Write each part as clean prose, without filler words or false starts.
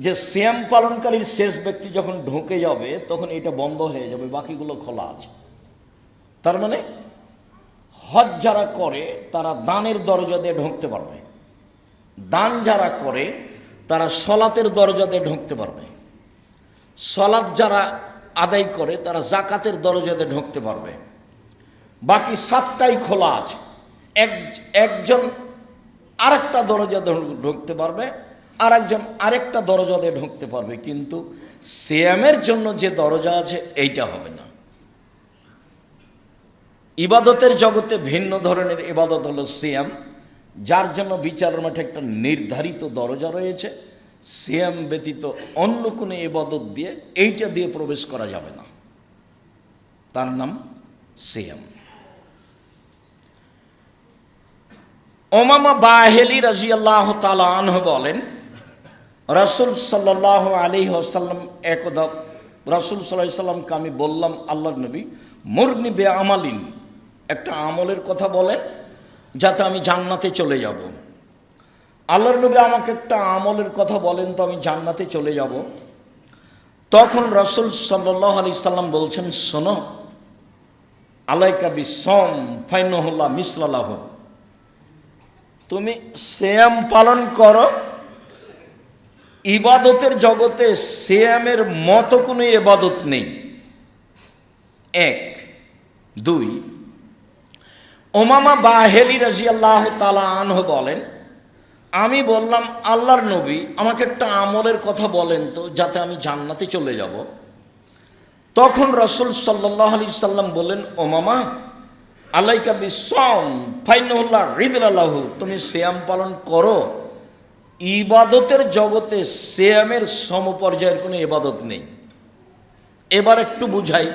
যে সিয়াম পালনকারীর শেষ ব্যক্তি যখন ঢুকে যাবে তখন এটা বন্ধ হয়ে যাবে, বাকিগুলো খোলা আছে। তার মানে হজ যারা করে তারা দানের দরজা দিয়ে ঢুকতে পারবে, দান যারা করে তারা সলাতের দরজা দিয়ে ঢুকতে পারবে, সলাত যারা আদায় করে তারা জাকাতের দরজা দিয়ে ঢুকতে পারবে। বাকি 7টাই খোলা আছে। একজন আরেকটা দরজা ঢুকতে পারবে, আর একজন আরেকটা দরজা দিয়ে ঢুকতে পারবে, কিন্তু সিয়ামের জন্য যে দরজা আছে এইটা হবে না। ইবাদতের জগতে ভিন্ন ধরনের ইবাদত হলো সিয়াম, যার জন্য বিচারের মাঠে একটা নির্ধারিত দরজা রয়েছে। সিয়াম ব্যতীত অন্য কোনো ইবাদত দিয়ে এইটা দিয়ে প্রবেশ করা যাবে না, তার নাম সিয়াম। উমামা বাহিলি রাদিয়াল্লাহু তাআলা আনহু বলেন, রাসূল সাল্লাল্লাহু আলাইহি ওয়াসাল্লাম একদা রাসূল সাল্লাল্লাহু আলাইহি ওয়াসাল্লামকে আমি বললাম, আল্লাহর নবী, মুরনি বে আমালিন, একটা আমলের কথা বলেন যাতে আমি জান্নাতে চলে যাব। আল্লাহর নবী আমাকে একটা আমলের কথা বলেন তো আমি জান্নাতে চলে যাব। তখন রাসূল সাল্লাল্লাহু আলাইহি সাল্লাম বলছেন, শোনো, আলাইকা বিসম ফাইনাহুল্লা মিসলালাহু, তুমি সিয়াম পালন করো। ইবাদতের জগতে সিয়ামের মতো কোনো ইবাদত নেই। 1, 2, উমামা বাহিলি রাদিয়াল্লাহু তাআলা আনহু বলেন, আমি বললাম, আল্লাহর নবী আমাকে একটা আমলের কথা বলেন তো যাতে আমি জান্নাতে চলে যাব। তখন রাসূল সাল্লাল্লাহু আলাইহি সাল্লাম বলেন, উমামা, আলাইকা বিসম ফাইনাহুল্লা রিদলালাহু, তুমি সিয়াম পালন করো। ইবাদতের জগতে সিয়ামের সমপর্যায়ের কোনো ইবাদত নেই। এবার একটু বুঝাই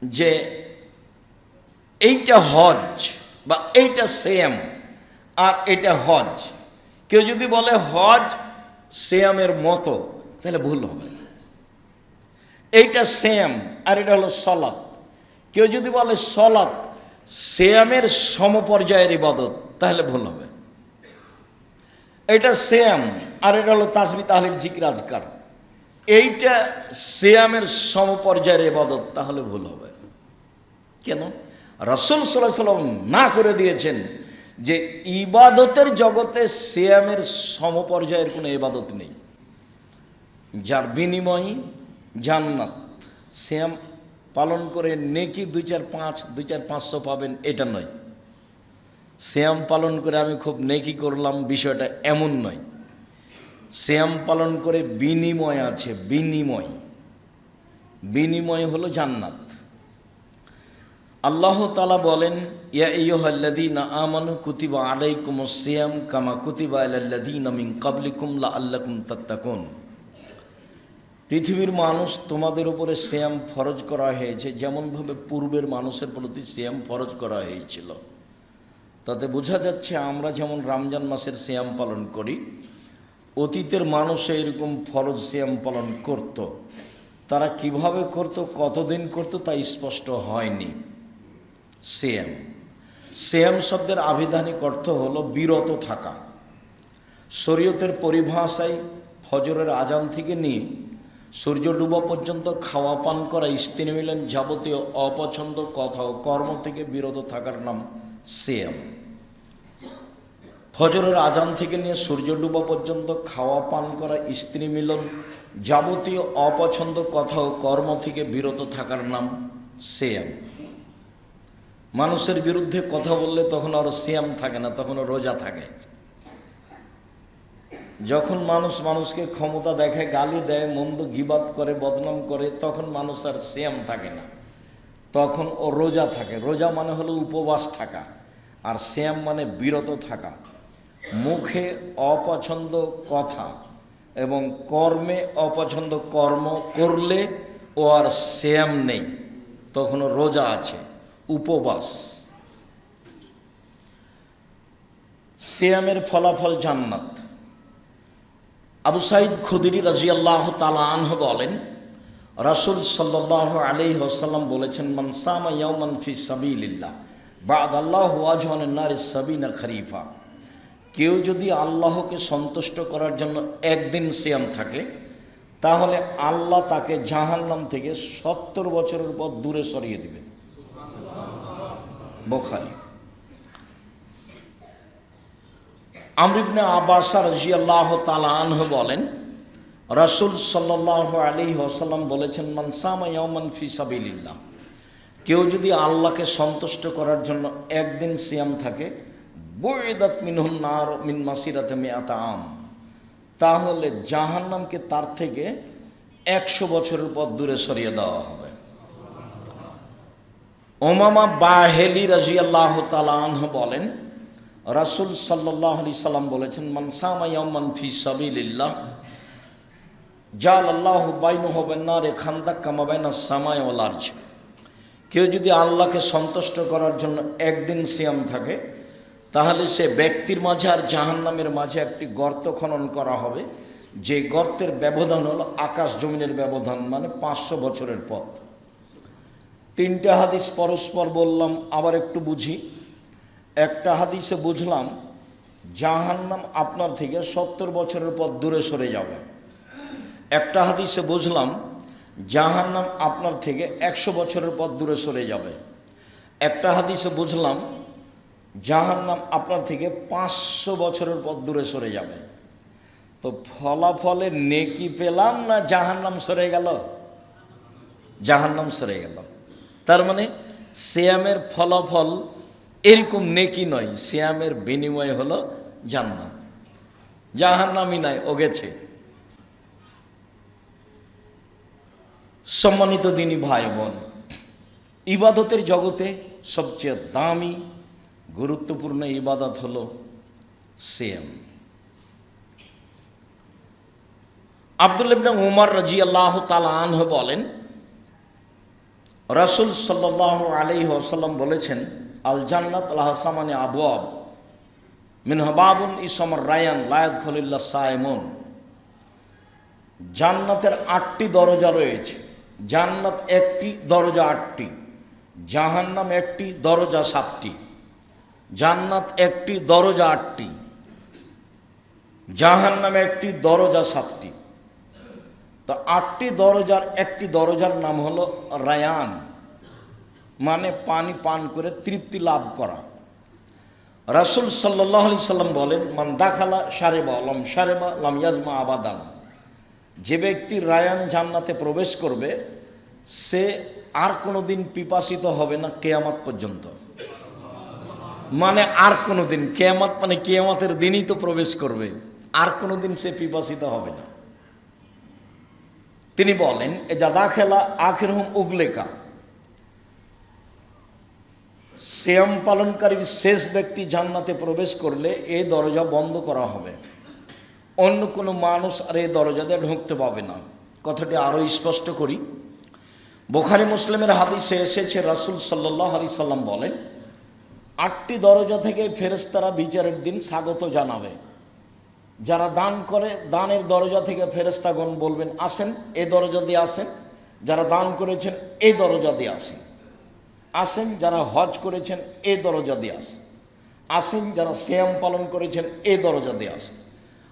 যে এইটা হজ বা এইটা সিয়াম আর এটা হজ। কেউ যদি বলে হজ সিয়ামের মতো তাহলে ভুল হবে। এইটা সিয়াম আর এটা হলো সলাত। কেউ যদি বলে সলাত সিয়ামের সমপর্যায়ের ইবাদত তাহলে ভুল হবে। এটা সিয়াম আর এটা হলো তাসবিহ তাহলিল জিকির আজকার, এইটা সিয়ামের সমপর্যায়ের ইবাদত, তাহলে ভুল হবে। কেন? রাসূল সাল্লাল্লাহু আলাইহি ওয়াসাল্লাম না করে দিয়েছেন যে ইবাদতের জগতে সিয়ামের সমপর্যায়ের কোনো ইবাদত নেই, যার বিনিময় জান্নাত। সিয়াম পালন করে নেকি 2-4-500 পাবেন, এটা নয়। সিয়াম পালন করে আমি খুব নেকি করলাম, বিষয়টা এমন নয়। সিয়াম পালন করে বিনিময় আছে, বিনিময় হলো জান্নাত। আল্লাহ তাআলা বলেন, ইয়া আইয়ুহাল্লাযীনা আমানু কুতিবা আলাইকুমুস সিয়াম কামা কুতিবা আলাল্লাযীনা মিন ক্বাবলিকুম লাআল্লাকুম তাত্তাকুন। পৃথিবীর মানুষ, তোমাদের উপরে সিয়াম ফরজ করা হয়েছে যেমনভাবে পূর্বের মানুষের প্রতি সিয়াম ফরজ করা হয়েছিল। তাতে বোঝা যাচ্ছে আমরা যেমন রমজান মাসের সিয়াম পালন করি, অতীতের মানুষ এরকম ফরজ সিয়াম পালন করত। তারা কিভাবে করত, কতদিন করত তা স্পষ্ট হয়নি। সিয়াম শব্দের আবিধানিক অর্থ হলো বিরত থাকা। শরীয়তের পরিভাষায় ফজরের আজান থেকে নিয়ে সূর্য ডুবা পর্যন্ত খাওয়া পান করা, স্ত্রী মিলন, যাবতীয় অপছন্দ কথা ও কর্ম থেকে বিরত থাকার নাম সিয়াম। ফজরের আজান থেকে নিয়ে সূর্য ডুবা পর্যন্ত খাওয়া পান করা, স্ত্রী মিলন, যাবতীয় অপছন্দ কথা ও কর্ম থেকে বিরত থাকার নাম সিয়াম। মানুষের বিরুদ্ধে কথা বললে তখন আর সিয়াম থাকে না, তখন রোজা থাকে। যখন মানুষকে ক্ষমতা দেখায়, গালি দেয়, মন্দ গীবাত করে, বদনাম করে, তখন মানুষ আর সিয়াম থাকে না, তখন ও রোজা থাকে। রোজা মানে হলো উপবাস থাকা, আর সিয়াম মানে বিরত থাকা। মুখে অপছন্দ কথা এবং কর্মে অপছন্দ কর্ম করলে ও আর সিয়াম নেই, তখন ও রোজা আছে, উপবাস। সিয়ামের ফলাফল জান্নাত। আবু সাঈদ খুদরি রাদিয়াল্লাহু তাআলা আনহু বলেন, রাসূল সাল্লাল্লাহু আলাইহি ওয়াসাল্লাম বলেছেন, মান সামা ইয়াওমান ফি সাবিলিল্লাহ বা'দাল্লাহু ওয়াজহান নারিস সাবিনা খরিফা। কেউ যদি আল্লাহকে সন্তুষ্ট করার জন্য একদিন সিয়াম থাকে, তাহলে আল্লাহ তাকে জাহান্নাম থেকে 70 বছরের পর দূরে সরিয়ে দিবে। বুখারী। আমর ইবনে আব্বাস রাদিয়াল্লাহু তাআলা আনহু বলেন, রাসূল সাল্লাল্লাহু আলাইহি ওয়াসাল্লাম বলেছেন, মান সামা ইয়াওমান ফি সাবিলিল্লাহ, কেউ যদি আল্লাহকে সন্তুষ্ট করার জন্য একদিন সিয়াম থাকে, বুইদাত মিনহুন নার মিন মাসিরাতি মিআতা আম, তাহলে জাহান্নামকে তার থেকে 100 বছরের পর দূরে সরিয়ে দেওয়া হবে। উমামা বাহেলি রাদিয়াল্লাহু তাআলা আনহু বলেন, রাসূল সাল্লাল্লাহু আলাইহি সাল্লাম বলেছেন, মান সামা ইয়াওমান ফি সাবিলিল্লাহ জাআলাল্লাহু বাইনাহু ওয়া বাইন নারি খান্দাক কামা বাইনাস সামাই ওয়াল আরজ, কেউ যদি আল্লাহকে সন্তুষ্ট করার জন্য একদিন সিয়াম থাকে, তাহলে সে ব্যক্তির মাঝে আর জাহান্নামের মাঝে একটি গর্ত খনন করা হবে, যে গর্তের ব্যবধান হলো আকাশ জমিনের ব্যবধান, মানে 500 বছরের পথ। 3টে হাদিস পরস্পর বললাম, আবার একটু বুঝি। একটা হাদিসে বুঝলাম জাহান্নাম আপনার থেকে 70 বছরের পর দূরে সরে যাবে। একটা হাদিসে বুঝলাম জাহান্নাম আপনার থেকে 100 বছরের পর দূরে সরে যাবে। একটা হাদিসে বুঝলাম জাহান্নাম আপনার থেকে 500 বছরের পর দূরে সরে যাবে। তো ফলাফলে নেকি পেলাম না জাহান্নাম সরে গেল? জাহান্নাম সরে গেল। তার মানে সিয়ামের ফলাফল এরকম নেকি নয়, সিয়ামের বিনিময় হলো জান্নাত। জাহান্নামই নাই, ও গেছে। সম্মানিত দিনী ভাই বোন, ইবাদতের জগতে সবচেয়ে দামি গুরুত্বপূর্ণ ইবাদত হলো সিয়াম। আব্দুল্লাহ ইবনে উমর রাদিয়াল্লাহু তাআলা আনহু বলেন, রাসূল সাল্লাল্লাহু আলাইহি ওয়াসাল্লাম বলেছেন, আল জান্নাত লাহা সামানি আবওয়াব মিনহা বাবুন ইসমুর রায়ান লা ইয়াদখুলু ইল্লা সাইমুন। জান্নাতের 8টি দরজা রয়েছে। জান্নাত একটি, দরজা 8টি। জাহান্নাম একটি, দরজা 7টি। জান্নাত একটি, দরজা 8টি। জাহান্নাম একটি, দরজা 7টি। তো 8টি দরজার একটি দরজার নাম হলো রায়ান, মানে পানি পান করে তৃপ্তি লাভ করা। রাসূল সাল্লাল্লাহু আলাইহি সাল্লাম বলেন, মান দাখালা শারিবা লাম শারিবা লাম ইয়াজমা আবাদান, যে ব্যক্তি রায়ান জান্নাতে প্রবেশ করবে সে আর কোনোদিন পিপাসিত হবে না কিয়ামত পর্যন্ত। মানে আর কোনোদিন, কিয়ামত মানে কিয়ামতের দিনই তো প্রবেশ করবে, আর কোনোদিন সে পিপাসিত হবে না। তিনি বলেন, এজা দাখালা আখিরহুম উগলেকা, সিয়াম পালনকারীর শেষ ব্যক্তি জান্নাতে প্রবেশ করলে এই দরজা বন্ধ করা হবে, অন্য কোনো মানুষ আর এই দরজা দিয়ে ঢুকতে পাবে না। কথাটি আরও স্পষ্ট করি, বুখারী মুসলিমের হাদিসে এসেছে, রাসূল সাল্লাল্লাহু আলাইহি সাল্লাম বলেন, 8টি দরজা থেকে ফেরেশতারা বিচারের দিন স্বাগত জানাবে। যারা দান করে, দানের দরজা থেকে ফেরেশতাগণ বলবেন, আসেন এই দরজা দিয়ে আসেন। যারা দান করেছেন এই দরজা দিয়ে আসেন। আসেন যারা হজ করেছেন এই দরজা দিয়ে আসেন। আসেন যারা সিয়াম পালন করেছেন এই দরজা দিয়ে আসেন।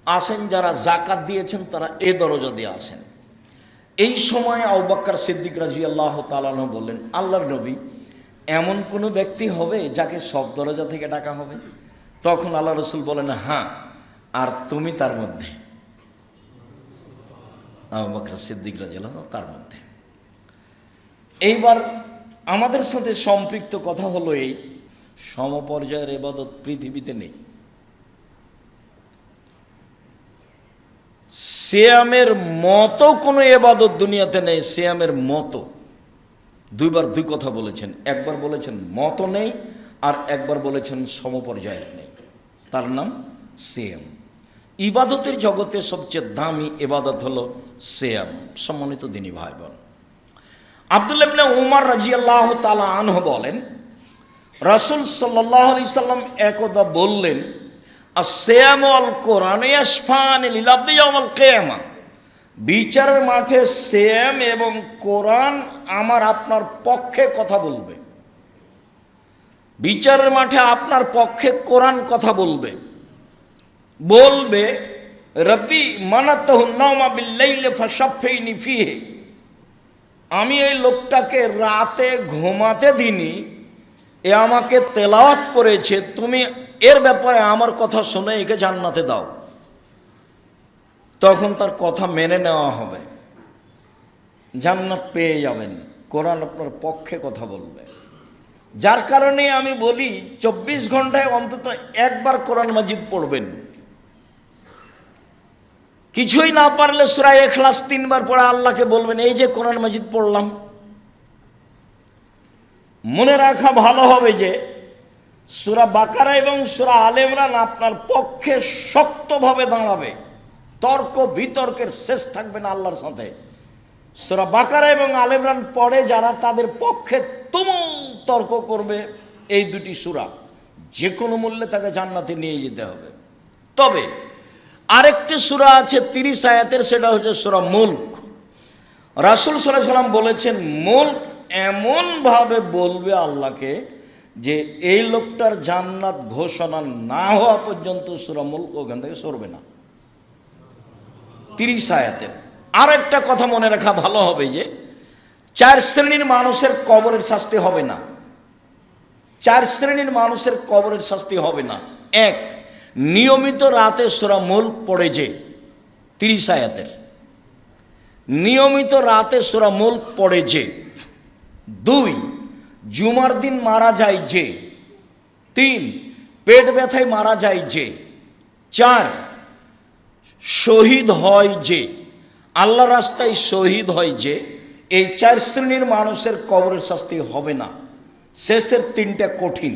আসেন যারা যাকাত দিয়েছেন তারা এই দরজা দিয়ে আসেন। এই সময় আবু বকর সিদ্দিক রাদিয়াল্লাহু তাআলা আনহু বললেন, আল্লাহর নবী, এমন কোনো ব্যক্তি হবে যাকে সব দরজা থেকে ডাকা হবে? তখন আল্লাহ রাসূল বলেন, হ্যাঁ, আর তুমি তার মধ্যে। আবু বকর সিদ্দিক রাদিয়াল্লাহু তার মধ্যে। এইবার আমাদের সাথে সম্পৃক্ত কথা হলো এই, সমপর্যায়ের ইবাদত পৃথিবীতে নেই। সিয়ামের মতো কোনো ইবাদত দুনিয়াতে নেই। সিয়ামের মতো, দুইবার দুই কথা বলেছেন, একবার বলেছেন মতো নেই, আর একবার বলেছেন সমপর্যায়ের নেই। তার নাম সিয়াম। ইবাদতের জগতে সবচেয়ে দামি ইবাদত হলো সিয়াম। সম্মানিত দিনী ভাই বোন, আব্দুল্লাহ ইবনে উমর রাদিয়াল্লাহু তাআলা আনহু বলেন, রাসূল সাল্লাল্লাহু আলাইহি সাল্লাম একদা বললেন, as-siyamu wal-Qur'anu yashfa'ani lil-'abdi yawm al-qiyamah, বিচারের মাঠে সিয়াম এবং কোরআন আমার আপনার পক্ষে কথা বলবে। বিচারের মাঠে আপনার পক্ষে কোরআন কথা বলবে। বলবে রব্বি মানাতাহু নাওমা বিল্লাইলি ফাশাফাইনি ফিহি, আমি এই লোকটাকে রাতে ঘুমাতে দিনি, এ আমাকে তেলাওয়াত করেছে, তুমি এর ব্যাপারে আমার কথা শুনে একে জান্নাতে দাও। তখন তার কথা মেনে নেওয়া হবে, জান্নাত পেয়ে যাবেন। কোরআন আপনার পক্ষে কথা বলবে। যার কারণে আমি বলি 24 ঘন্টায় অন্তত একবার কোরআন মাজিদ পড়বেন। কিছুই না পারলে সূরা ইখলাস 3 বার পড়ে আল্লাহকে বলবেন এই যে কোরআন মাজিদ পড়লাম। মনে রাখা ভালো হবে যে সূরা বাকারা এবং সূরা আলে ইমরান আপনার পক্ষে শক্তভাবে দাঁড়াবে, তর্ক বিতর্কের শেষ থাকবে না আল্লাহর সাথে। সূরা বাকারা এবং আলে ইমরান পড়ে যারা, তাদের পক্ষে তুমুল তর্ক করবে এই দুটি সূরা, যে কোনো মূল্যে তাকে জান্নাতে নিয়ে যেতে হবে। তবে আরেকটি সূরা আছে 30 আয়াতের, সেটা হচ্ছে সূরা মুলক। রাসূল সাল্লাল্লাহু আলাইহি ওয়াসাল্লাম বলেছেন মুলক এমন ভাবে বলবে আল্লাহকে যে এই লোকটার জান্নাত ঘোষণা না হওয়া পর্যন্ত সূরা মুলক ওখান থেকে সরবে না। 30 আয়াতের। আর একটা কথা মনে রাখা ভালো হবে যে 4 শ্রেণীর মানুষের কবরের শাস্তি হবে না। 4 শ্রেণীর মানুষের কবরের শাস্তি হবে না। 1, নিয়মিত রাতে সূরা মুলক পড়ে যে, 30 আয়াতের, নিয়মিত রাতে সূরা মুলক পড়ে যে। 2, জুমার দিন মারা যায় যে। 3, পেট ব্যথায় মারা যায় যে। 4, শহীদ হয় যে, আল্লাহ রাস্তায় শহীদ হয় যে। এই 4 শ্রেণীর মানুষের কবরের শাস্তি হবে না। শেষের 3টা কঠিন,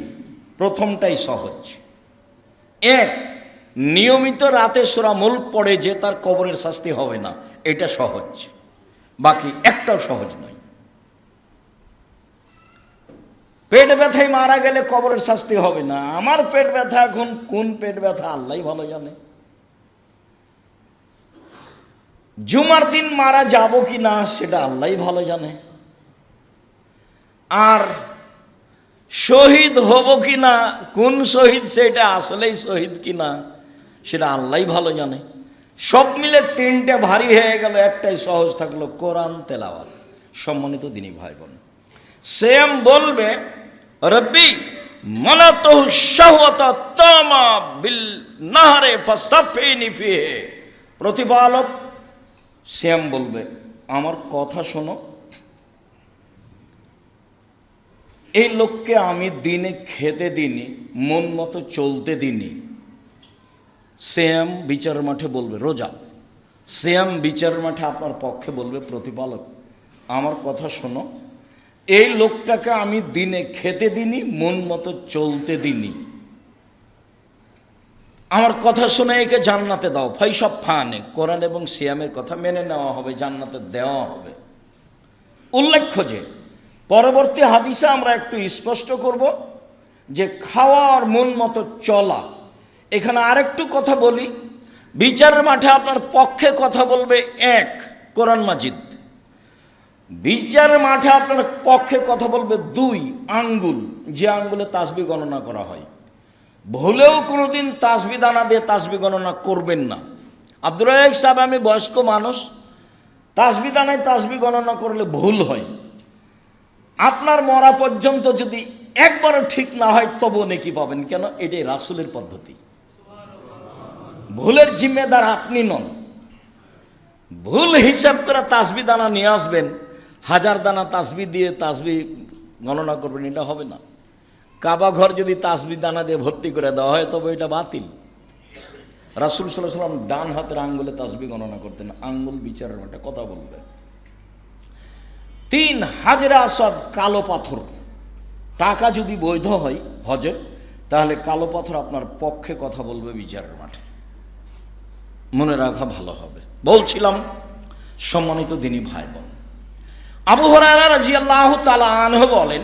প্রথমটাই সহজ। 1, নিয়মিত রাতে সূরা মুলক পড়ে যে তার কবরের শাস্তি হবে না, এটা সহজ। বাকি একটাও সহজ নয়। পেট ব্যথায় মারা গেলে কবরের শাস্তি হবে না। আমার পেট ব্যথা এখন কোন পেট ব্যথা আল্লাহই ভালো জানে। জুমার দিন মারা যাব কি না সেটা আল্লাহই ভালো জানে। আর শহীদ হব কি না, কোন শহীদ সেটা আসলেই শহীদ কি না সেটা আল্লাহই ভালো জানে। সব মিলে 3টে ভারী হয়ে গেল, একটাই সহজ থাকলো, কোরআন তেলাওয়াত। সম্মানিত দিনী ভাই বোন, সেম বলবে রব্বি মানাতাহু শাহওয়াতা তামা বিল নাহরে ফাসাফিনি ফিহি, প্রতিপালক শ্যাম বলবে আমার কথা শোনো, এই লোককে আমি দিনে খেতে দিনি, মন মতো চলতে দিনি। শ্যাম বিচার মাঠে বলবে, রোজা শ্যাম বিচার মাঠে আপনার পক্ষে বলবে প্রতিপালক আমার কথা শোনো, এই লোকটাকে আমি দিনে খেতে দিনি, মন মতো চলতে দিনি, আমার কথা শুনে একে জান্নাতে দাও। ফাইসব ফানে, কোরআন এবং সিয়ামের কথা মেনে নেওয়া হবে, জান্নাতে দেওয়া হবে। উল্লেখ্য যে পরবর্তী হাদিসে আমরা একটু স্পষ্ট করব যে খাওয়া আর মন মতো চলা। এখানে আরেকটু কথা বলি, বিচারের মাঠে আপনার পক্ষে কথা বলবে 1, কোরআন মাজিদ। বিচারের মাঠে আপনার পক্ষে কথা বলবে 2, আঙ্গুল, যে আঙ্গুলে তাসবিহ গণনা করা হয়। ভুলেও কোনোদিন তাসবিহ দানা দিয়ে তাসবিহ গণনা করবেন না। আব্দুর রাজ্জাক সাহেব, আমি বয়স্ক মানুষ, তাসবিহ দানায় তাসবিহ গণনা করলে ভুল হয়। আপনার মরা পর্যন্ত যদি একবারও ঠিক না হয় তবুও নেকি পাবেন। কেন? এটাই রাসূলের পদ্ধতি। ভুলের জিম্মেদার আপনি নন। ভুল হিসাব করে তাসবিহ দানা নিয়ে আসবেন, 1000 দানা তাসবিহ দিয়ে তাসবিহ গণনা করবেন, এটা হবে না। কাবা ঘর যদি তাসবিহ দানা দিয়ে ভর্তি করে দেওয়া হয় তবে এটা বাতিল। রাসূল সাল্লাল্লাহু আলাইহি ওয়াসাল্লাম ডান হাতের আঙ্গুলে তাসবিহ গণনা করতেন। আঙ্গুল বিচারের মাঠে কথা বলবে। 3, হাজরে আসওয়াদ, কালো পাথর। টাকা যদি বৈধ হয় হজের, তাহলে কালো পাথর আপনার পক্ষে কথা বলবে বিচারের মাঠে। মনে রাখা ভালো হবে। বলছিলাম সম্মানিত দিনী ভাই বোন, আবু হুরায়রা রাদিয়াল্লাহু তাআলা আনহু বলেন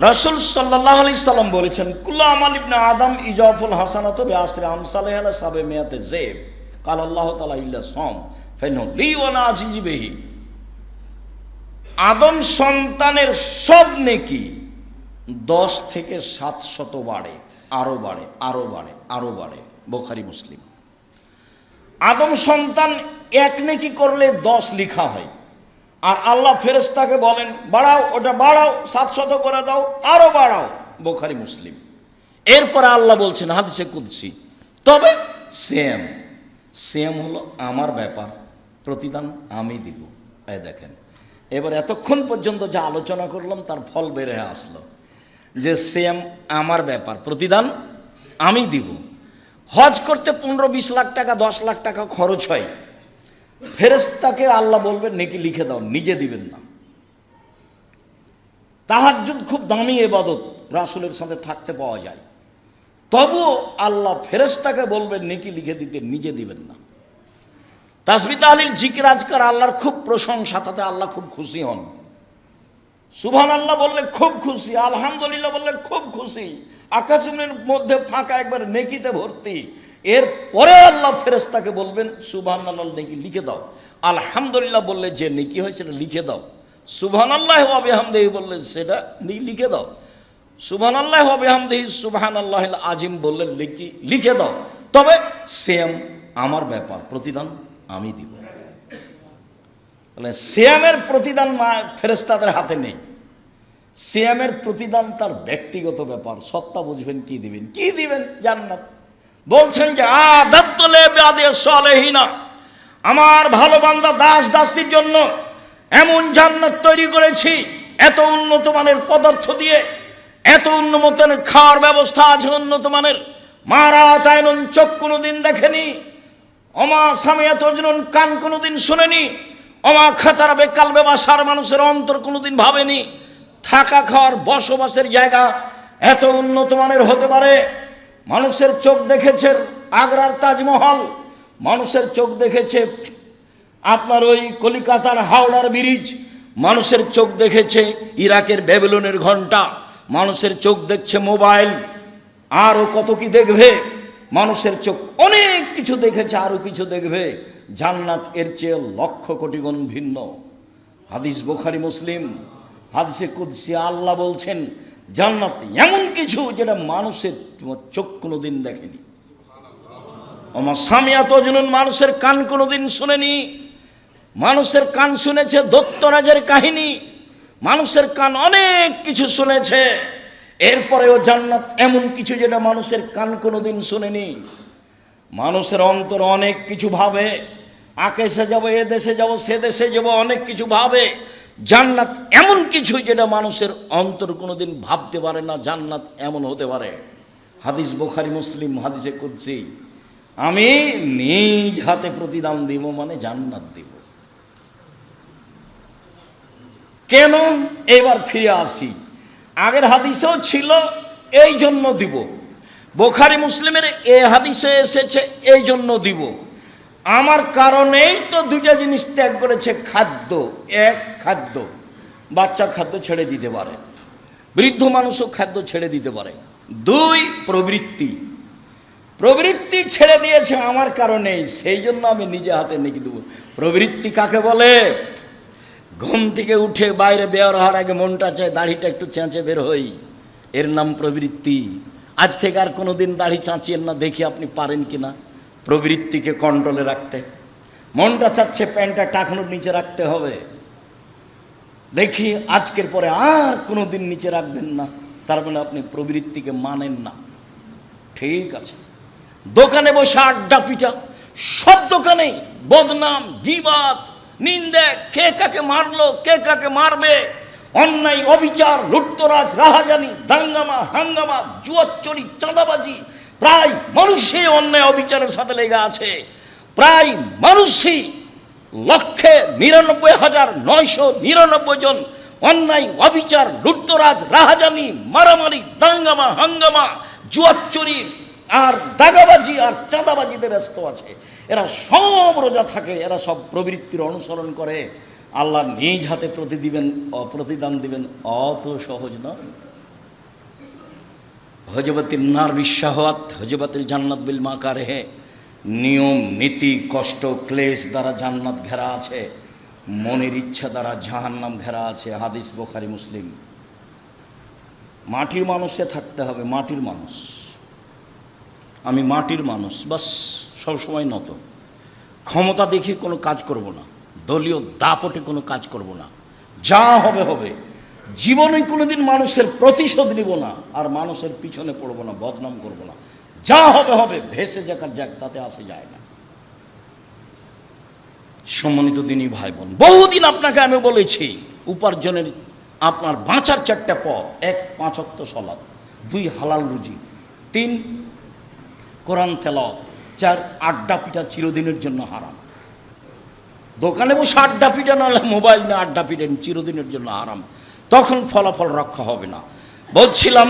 রাসূল সাল্লাল্লাহু আলাইহি সাল্লাম বলেছেন, কুল্লু আমাল ইবনে আদম ইজাফুল হাসানাতু বিআশরি আমসালিহা সাবমিয়াতে যায়ব কাল আল্লাহু তাআলা ইল্লা সাম ফাইনাহু লি ওয়া আনা আজিজু বিহি। আদম সন্তানের সব নেকি 10 থেকে 700 বাড়ে, আরো বাড়ে, আরো বাড়ে, আরো বাড়ে, বুখারী মুসলিম। আদম সন্তান এক নেকি করলে 10 লিখা হয়, আর আল্লাহ ফেরেশতাকে বলেন বাড়াও, ওটা বাড়াও, 700 করে দাও, আরো বাড়াও। বুখারী মুসলিম। এরপরে আল্লাহ বলছেন হাদিসে কুদসি, তবে সেম হলো আমার ব্যাপার, প্রতিদান আমি দিব। এই দেখেন, এবার এতক্ষণ পর্যন্ত যা আলোচনা করলাম তার ফল বের হয়ে আসলো যে সেম আমার ব্যাপার, প্রতিদান আমি দিব। হজ করতে 15-20 লাখ টাকা, 10 লাখ টাকা খরচ হয়, ফেরেশতাকে আল্লাহ বলবেন নেকি লিখে দাও, নিজে দিবেন না। তাহাজ্জুদ খুব দামি ইবাদত, রাসূলের সাথে থাকতে পাওয়া যায়, তবুও আল্লাহ ফেরেশতাকে বলবেন নেকি লিখে দিতে, নিজে দিবেন না। তাসবিহ তাহলিল জিকির আজকার আল্লাহর খুব প্রশংসা, তাতে আল্লাহ খুব খুশি হন। সুবহানাল্লাহ বললে খুব খুশি, আলহামদুলিল্লাহ বললে খুব খুশি, আকাশের মধ্যে ফাঁকা একবার নেকিতে ভর্তি। এরপরে আল্লাহ ফেরেশতাকে বলবেন সুবহানাল্লাহ নেকি লিখে দাও, আলহামদুলিল্লাহ বললে যে নেকি হয় সেটা লিখে দাও, সুবহানাল্লাহি ওয়া বিহামদিহি বললে সেটা লিখে দাও, সুবহানাল্লাহি ওয়া বিহামদিহি সুবহানাল্লাহিল আযীম বললে লিখে দাও, তবে সেম আমার ব্যাপার, প্রতিদান আমি দিব। সিয়ামের প্রতিদান ফেরেশতাদের হাতে নেই, সিয়ামের প্রতিদান তার ব্যক্তিগত ব্যাপার। সত্তা বুঝবেন কি দিবেন, জান্নাত। বলছেন যে আদাতুল ইবাদিস সালিহিনা, আমার ভালো বান্দা দাস দাসীর জন্য এমন জান্নাত তৈরি করেছি, এত উন্নত মানের পদার্থ দিয়ে, এত উন্নত মানের খাওয়ার ব্যবস্থা আছে, উন্নত মানের। মারা তাইনুন, চোখ কোনোদিন দেখেনি, অমা সামিয়াত উযুনুন, কান কোনোদিন শুনেনি, অমা খাতারা বেকাল বেবাসার, মানুষের অন্তর কোনোদিন ভাবেনি থাকা খাওয়ার বসবাসের জায়গা এত উন্নত মানের হতে পারে। মানুষের চোখ দেখেছে আগ্রার তাজমহল, মানুষের চোখ দেখেছে আপনার ওই কলিকাতার হাওড়ার ব্রিজ, মানুষের চোখ দেখেছে ইরাকের ব্যাবিলনের ঘণ্টা, মানুষের চোখ দেখছে মোবাইল, আরও কত কি দেখবে। মানুষের চোখ অনেক কিছু দেখেছে, আরো কিছু দেখবে। জান্নাত এর চেয়ে লক্ষ কোটি গুণ ভিন্ন। হাদিস বুখারী মুসলিম, হাদিসে কুদসি আল্লাহ বলছেন জান্নাত এমন কিছু যেটা মানুষের চোখ কোনোদিন দেখেনি। আমার সামিয়াত উযুনুন, মানুষের কান কোনোদিন শুনেনি। মানুষের কান শুনেছে দত্তরাজের কাহিনী, মানুষের কান অনেক কিছু শুনেছে। এরপরেও জান্নাত এমন কিছু যেটা মানুষের কান কোনোদিন শুনেনি। মানুষের অন্তর অনেক কিছু ভাবে, আকাশে যাব, এ দেশে যাব, সে দেশে যাব, অনেক কিছু ভাবে। জান্নাত এমন কিছু যেটা মানুষের অন্তর কোনোদিন ভাবতে পারে না, জান্নাত এমন হতে পারে। হাদিস বুখারী মুসলিম, হাদিসে কুদসি, আমি নিজ হাতে প্রতিদান দিব, মানে জান্নাত দিব। কেন? এবার ফিরে আসি, আগের হাদিসেও ছিল এই জন্য দিব, বুখারী মুসলিমের এই হাদিসে এসেছে এই জন্য দিব। আমার কারণেই তো দুইটা জিনিস ত্যাগ করেছে। খাদ্য, এক খাদ্য, বাচ্চা খাদ্য ছেড়ে দিতে পারে, বৃদ্ধ মানুষও খাদ্য ছেড়ে দিতে পারে। দুই, প্রবৃত্তি ছেড়ে দিয়েছে আমার কারণেই, সেই জন্য আমি নিজে হাতে নেকি দেবো। প্রবৃত্তি কাকে বলে? ঘুম থেকে উঠে বাইরে বের হওয়ার আগে মনটা চায় দাড়িটা একটু চেঁচে বের হই, এর নাম প্রবৃত্তি। আজ থেকে আর কোনোদিন দাড়ি চাঁচিয়েন না, দেখি আপনি পারেন কিনা প্রবৃত্তিকে কন্ট্রোলে রাখতে। মনটা চাচ্ছে প্যান্টটা টাকানোর নিচে রাখতে হবে, দেখি আজকের পরে আর কোনোদিন নিচে রাখবেন না, তার মানে আপনি প্রবৃত্তিকে মানেন না। ঠিক আছে, দোকানে বসে আড্ডা পিটা, সব দোকানেই বদনাম, গীবাত, নিন্দে, কে কাকে মারলো, কে কাকে মারবে, অন্যায়, অবিচার, লুটতরাজ, রাহাজানি, দাঙ্গামা, হাঙ্গামা, জুয়াচুরি, চাঁদাবাজি। প্রায় মানুষই অন্যায় অবিচারের সাথে লেগে আছে। প্রায় মানুষই 1,99,999 জন অন্যায়, অবিচার, লুটতরাজ, রাহাজানি, মারামারি, দাঙ্গামা, হাঙ্গামা, জুয়াচুরি আর দাগাবাজি আর চাঁদাবাজিতে ব্যস্ত আছে। এরা সব রোজা থাকে, এরা সব প্রবৃত্তির অনুসরণ করে। আল্লাহ নিজ হাতে প্রতিদান দিবেন, অত সহজ না। হজবতিল নার বিশাহাওয়াত, হজবতিল জান্নাত বিল মাকারিহ। নিয়ম, নীতি, কষ্ট, ক্লেশ দ্বারা জান্নাত ঘেরা আছে, মনের ইচ্ছা দ্বারা জাহান্নাম ঘেরা আছে। হাদিস বুখারী মুসলিম। মাটির মানুষে থাকতে হবে, মাটির মানুষ। আমি মাটির মানুষ, বাস সবসময় নত। ক্ষমতা দেখে কোনো কাজ করব না, দলীয় দাপটে কোনো কাজ করব না, যা হবে হবে। জীবনে কোনোদিন মানুষের প্রতিশোধ নিব না, আর মানুষের পিছনে পড়ব না, বদনাম করব না। যা হবে হবে, ভেসে যাক আর যাক, তাতে আসে যায় না। সম্মানিত দিনী ভাই বোন, বহুদিন আপনাকে আমি বলেছি উপার্জনের আপনার বাঁচার 4টা পথ: 1 5 ওয়াক্ত সালাত, 2 হালাল রুজি, 3 কোরআন তেলাওয়াত, 4 আড্ডা পিটা চিরদিনের জন্য হারাম। দোকানে বসে আড্ডা পিটা, নাহলে মোবাইল না আড্ডা পিটেন, চিরদিনের জন্য হারাম। তখন ফলাফল রক্ষা হবে না। বলছিলাম,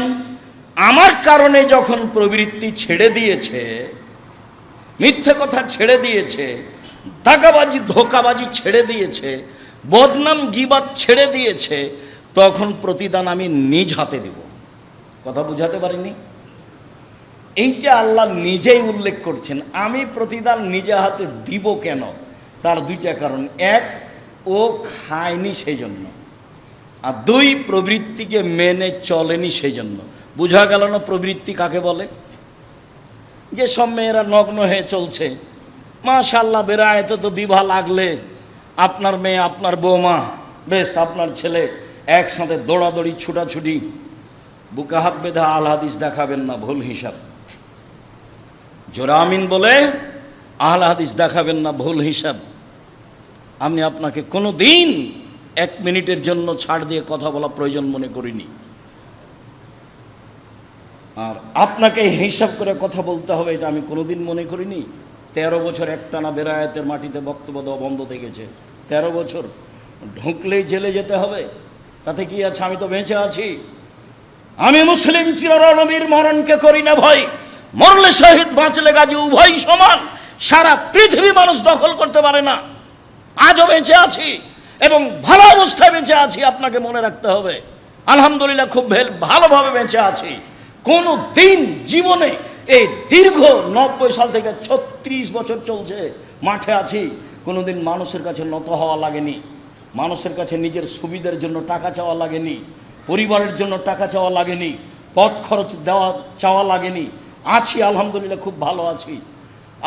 আমার কারণে যখন প্রবৃত্তি ছেড়ে দিয়েছে, মিথ্যে কথা ছেড়ে দিয়েছে, দাগাবাজি ধোকাবাজি ছেড়ে দিয়েছে, বদনাম গীবাত ছেড়ে দিয়েছে, তখন প্রতিদান আমি নিজ হাতে দেব। কথা বুঝাতে পারিনি? এইটা আল্লাহ নিজেই উল্লেখ করছেন। আমি প্রতিদান নিজে হাতে দিব কেন? তার 2টা কারণ: 1, ও খায়নি সেই জন্য, আর 2, প্রবৃত্তিকে মেনে চলেনি সেই জন্য। বোঝা গেল না প্রবৃত্তি কাকে বলে? যে সব মেয়েরা নগ্ন হয়ে চলছে, মাশাআল্লাহ, বেড়াইতে তো বিবাহ লাগলে আপনার মেয়ে, আপনার বৌমা, বেশ আপনার ছেলে একসাথে দৌড়াদৌড়ি, ছুটাছুটি, বুকে হাত বেঁধে আল হাদিস দেখাবেন না, ভুল হিসাব। জোরা আমিন বলে আহলে হাদিস দেখাবেন না, ভুল হিসাব। আমি আপনাকে কোনো দিন 1 মিনিটের জন্য ছাড় দিয়ে কথা বলা প্রয়োজন মনে করিনি। আর আপনাকে হিসাব করে কথা বলতে হবে, এটা আমি কোনোদিন মনে করিনি। 13 বছর একটানা বেরায়াতের মাটিতে বক্তব্য দেওয়া বন্ধ থেকে গেছে। 13 বছর ঢুকলেই জেলে যেতে হবে, তাতে কি আছে? আমি তো বেঁচে আছি। আমি মুসলিম চিরনবীর মরণকে করি না ভয়, মরলে শহীদ, বাঁচলে গাজী, উভয় সমান। সারা পৃথিবী মানুষ দখল করতে পারে না। আজও বেঁচে আছি এবং ভালো অবস্থায় বেঁচে আছি, আপনাকে মনে রাখতে হবে। আলহামদুলিল্লাহ, খুব ভালোভাবে বেঁচে আছি। কোনো দিন জীবনে এই দীর্ঘ 90 সাল থেকে 36 বছর চলছে মাঠে আছি, কোনোদিন মানুষের কাছে নত হওয়া লাগেনি, মানুষের কাছে নিজের সুবিধার জন্য টাকা চাওয়া লাগেনি, পরিবারের জন্য টাকা চাওয়া লাগেনি, পথ খরচ চাওয়া লাগেনি। আছি আলহামদুলিল্লাহ, খুব ভালো আছি।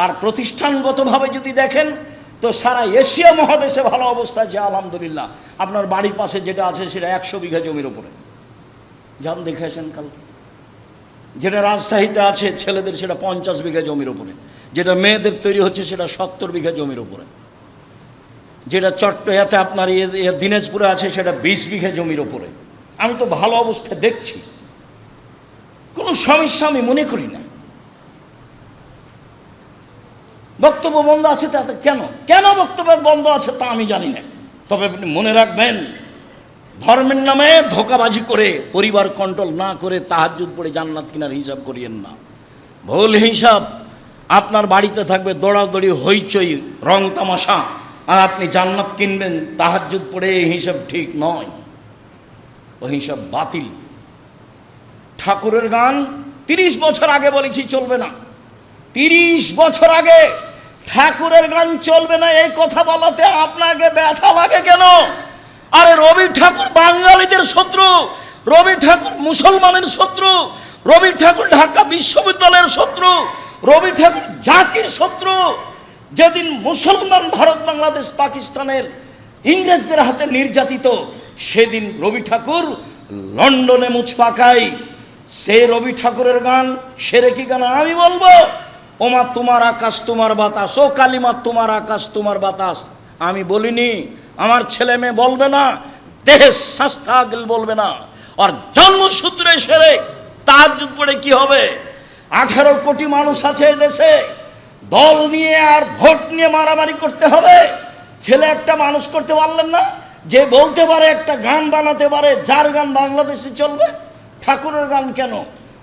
আর প্রতিষ্ঠানগতভাবে যদি দেখেন তো সারা এশিয়া মহাদেশে ভালো অবস্থা আছে আলহামদুলিল্লাহ। আপনার বাড়ির পাশে যেটা আছে সেটা 100 বিঘা জমির উপরে, যান দেখে আসেন কালকে। যেটা রাজশাহীতে আছে ছেলেদের, সেটা 50 বিঘা জমির উপরে। যেটা মেয়েদের তৈরি হচ্ছে সেটা 70 বিঘা জমির উপরে। যেটা চট্টগ্রামে আপনার দিনাজপুরে আছে সেটা 20 বিঘা জমির উপরে। আমি তো ভালো অবস্থায় দেখছি, কোনো সমস্যা আমি মনে করি না। বক্তব্য বন্ধ আছে তাতে কেন বক্তব্য বন্ধ আছে তা আমি জানি না। তবে আপনি মনে রাখবেন, ধর্মের নামে ধোঁকাবাজি করে, পরিবার কন্ট্রোল না করে তাহাজ্জুদ পড়ে জান্নাত কিনার হিসাব করিয়েন না, ভুল হিসাব। আপনার বাড়িতে থাকবে দৌড়াদৌড়ি, হইচই, রং তামাশা, আর আপনি জান্নাত কিনবেন তাহাজ্জুদ পড়ে, এই হিসাব ঠিক নয়, ওই হিসাব বাতিল। ঠাকুরের গান 30 বছর আগে বলেছি চলবে না। 30 বছর আগে ঠাকুরের গান চলবে না, এই কথা বলাতে আপনাকে ব্যথা লাগে কেন? আরে রবি ঠাকুর বাঙালিদের শত্রু, রবি ঠাকুর মুসলমানের শত্রু, রবি ঠাকুর ঢাকা বিশ্ববিদ্যালয়ের শত্রু, রবি ঠাকুর জাতির শত্রু। যেদিন মুসলমান ভারত, বাংলাদেশ, পাকিস্তানের ইংরেজদের হাতে নির্যাতিত, সেদিন রবি ঠাকুর লন্ডনে মুছ পাকায়। সে রবি ঠাকুরের গান সেরে কি গান আমি বলবো? ওমা তোমার আকাশ তোমার বাতাস, ও কালিমা তোমার আকাশ তোমার বাতাস। আমি বলিনি, আমার ছেলে মেয়ে বলবে না, দেশ শাস্তাগিল বলবে না। আর জন্মসূত্রে সেরে তাহাজ্জুদ পড়ে কি হবে? 18 কোটি মানুষ আছে এই দেশে, দল নিয়ে আর ভোট নিয়ে মারামারি করতে হবে। ছেলে একটা মানুষ করতে পারলেন না, যে বলতে পারে, একটা গান বানাতে পারে, যার গান বাংলাদেশে চলবে। ঠাকুরের গান কেন?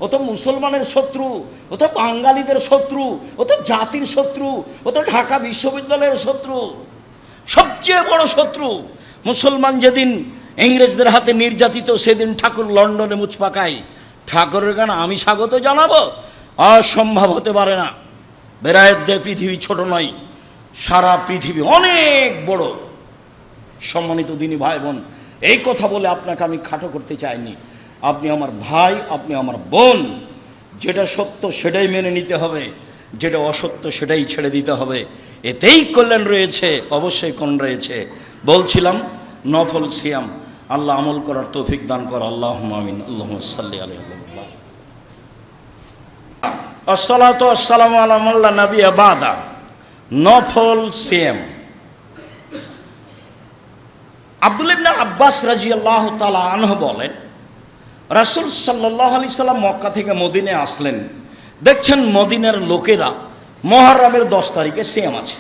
ও তো মুসলমানের শত্রু, ও তো বাঙালিদের শত্রু, ও তো জাতির শত্রু, ও তো ঢাকা বিশ্ববিদ্যালয়ের শত্রু, সবচেয়ে বড় শত্রু। মুসলমান যেদিন ইংরেজদের হাতে নির্যাতিত, সেদিন ঠাকুর লন্ডনে মুছ পাকায়। ঠাকুরের গান আমি স্বাগত জানাবো? অসম্ভব হতে পারে না। বেরায়েতদের পৃথিবী ছোট নয়, সারা পৃথিবী অনেক বড়। সম্মানিত দিনী ভাই বোন, এই কথা বলে আপনাকে আমি খাটো করতে চাইনি। আপনি আমার ভাই, আপনি আমার বোন। যেটা সত্য সেটাই মেনে নিতে হবে, যেটা অসত্য সেটাই ছেড়ে দিতে হবে। এতেই কল্যাণ রয়েছে, অবশ্যই কোন রয়েছে। বলছিলাম নফল সিয়াম, আল্লাহ আমল করার তৌফিক দান কর, আল্লাহুম্মা আমিন। আল্লাহুম্মা সাল্লি আলাইহি ওয়া সাল্লাম। আসসালাতু ওয়াসসালামু আলা মান লা নাবিয়্যা বাদা। নফল সিয়াম। আব্দুল্লাহ ইবনে আব্বাস রাদিয়াল্লাহু তাআলা আনহু বলেন, রাসূল সাল্লাল্লাহু আলাইহি সাল্লাম মক্কা থেকে মদিনায় আসলেন, দেখছেন মদিনার লোকেরা মুহররমের 10 তারিখে সিয়াম আছে।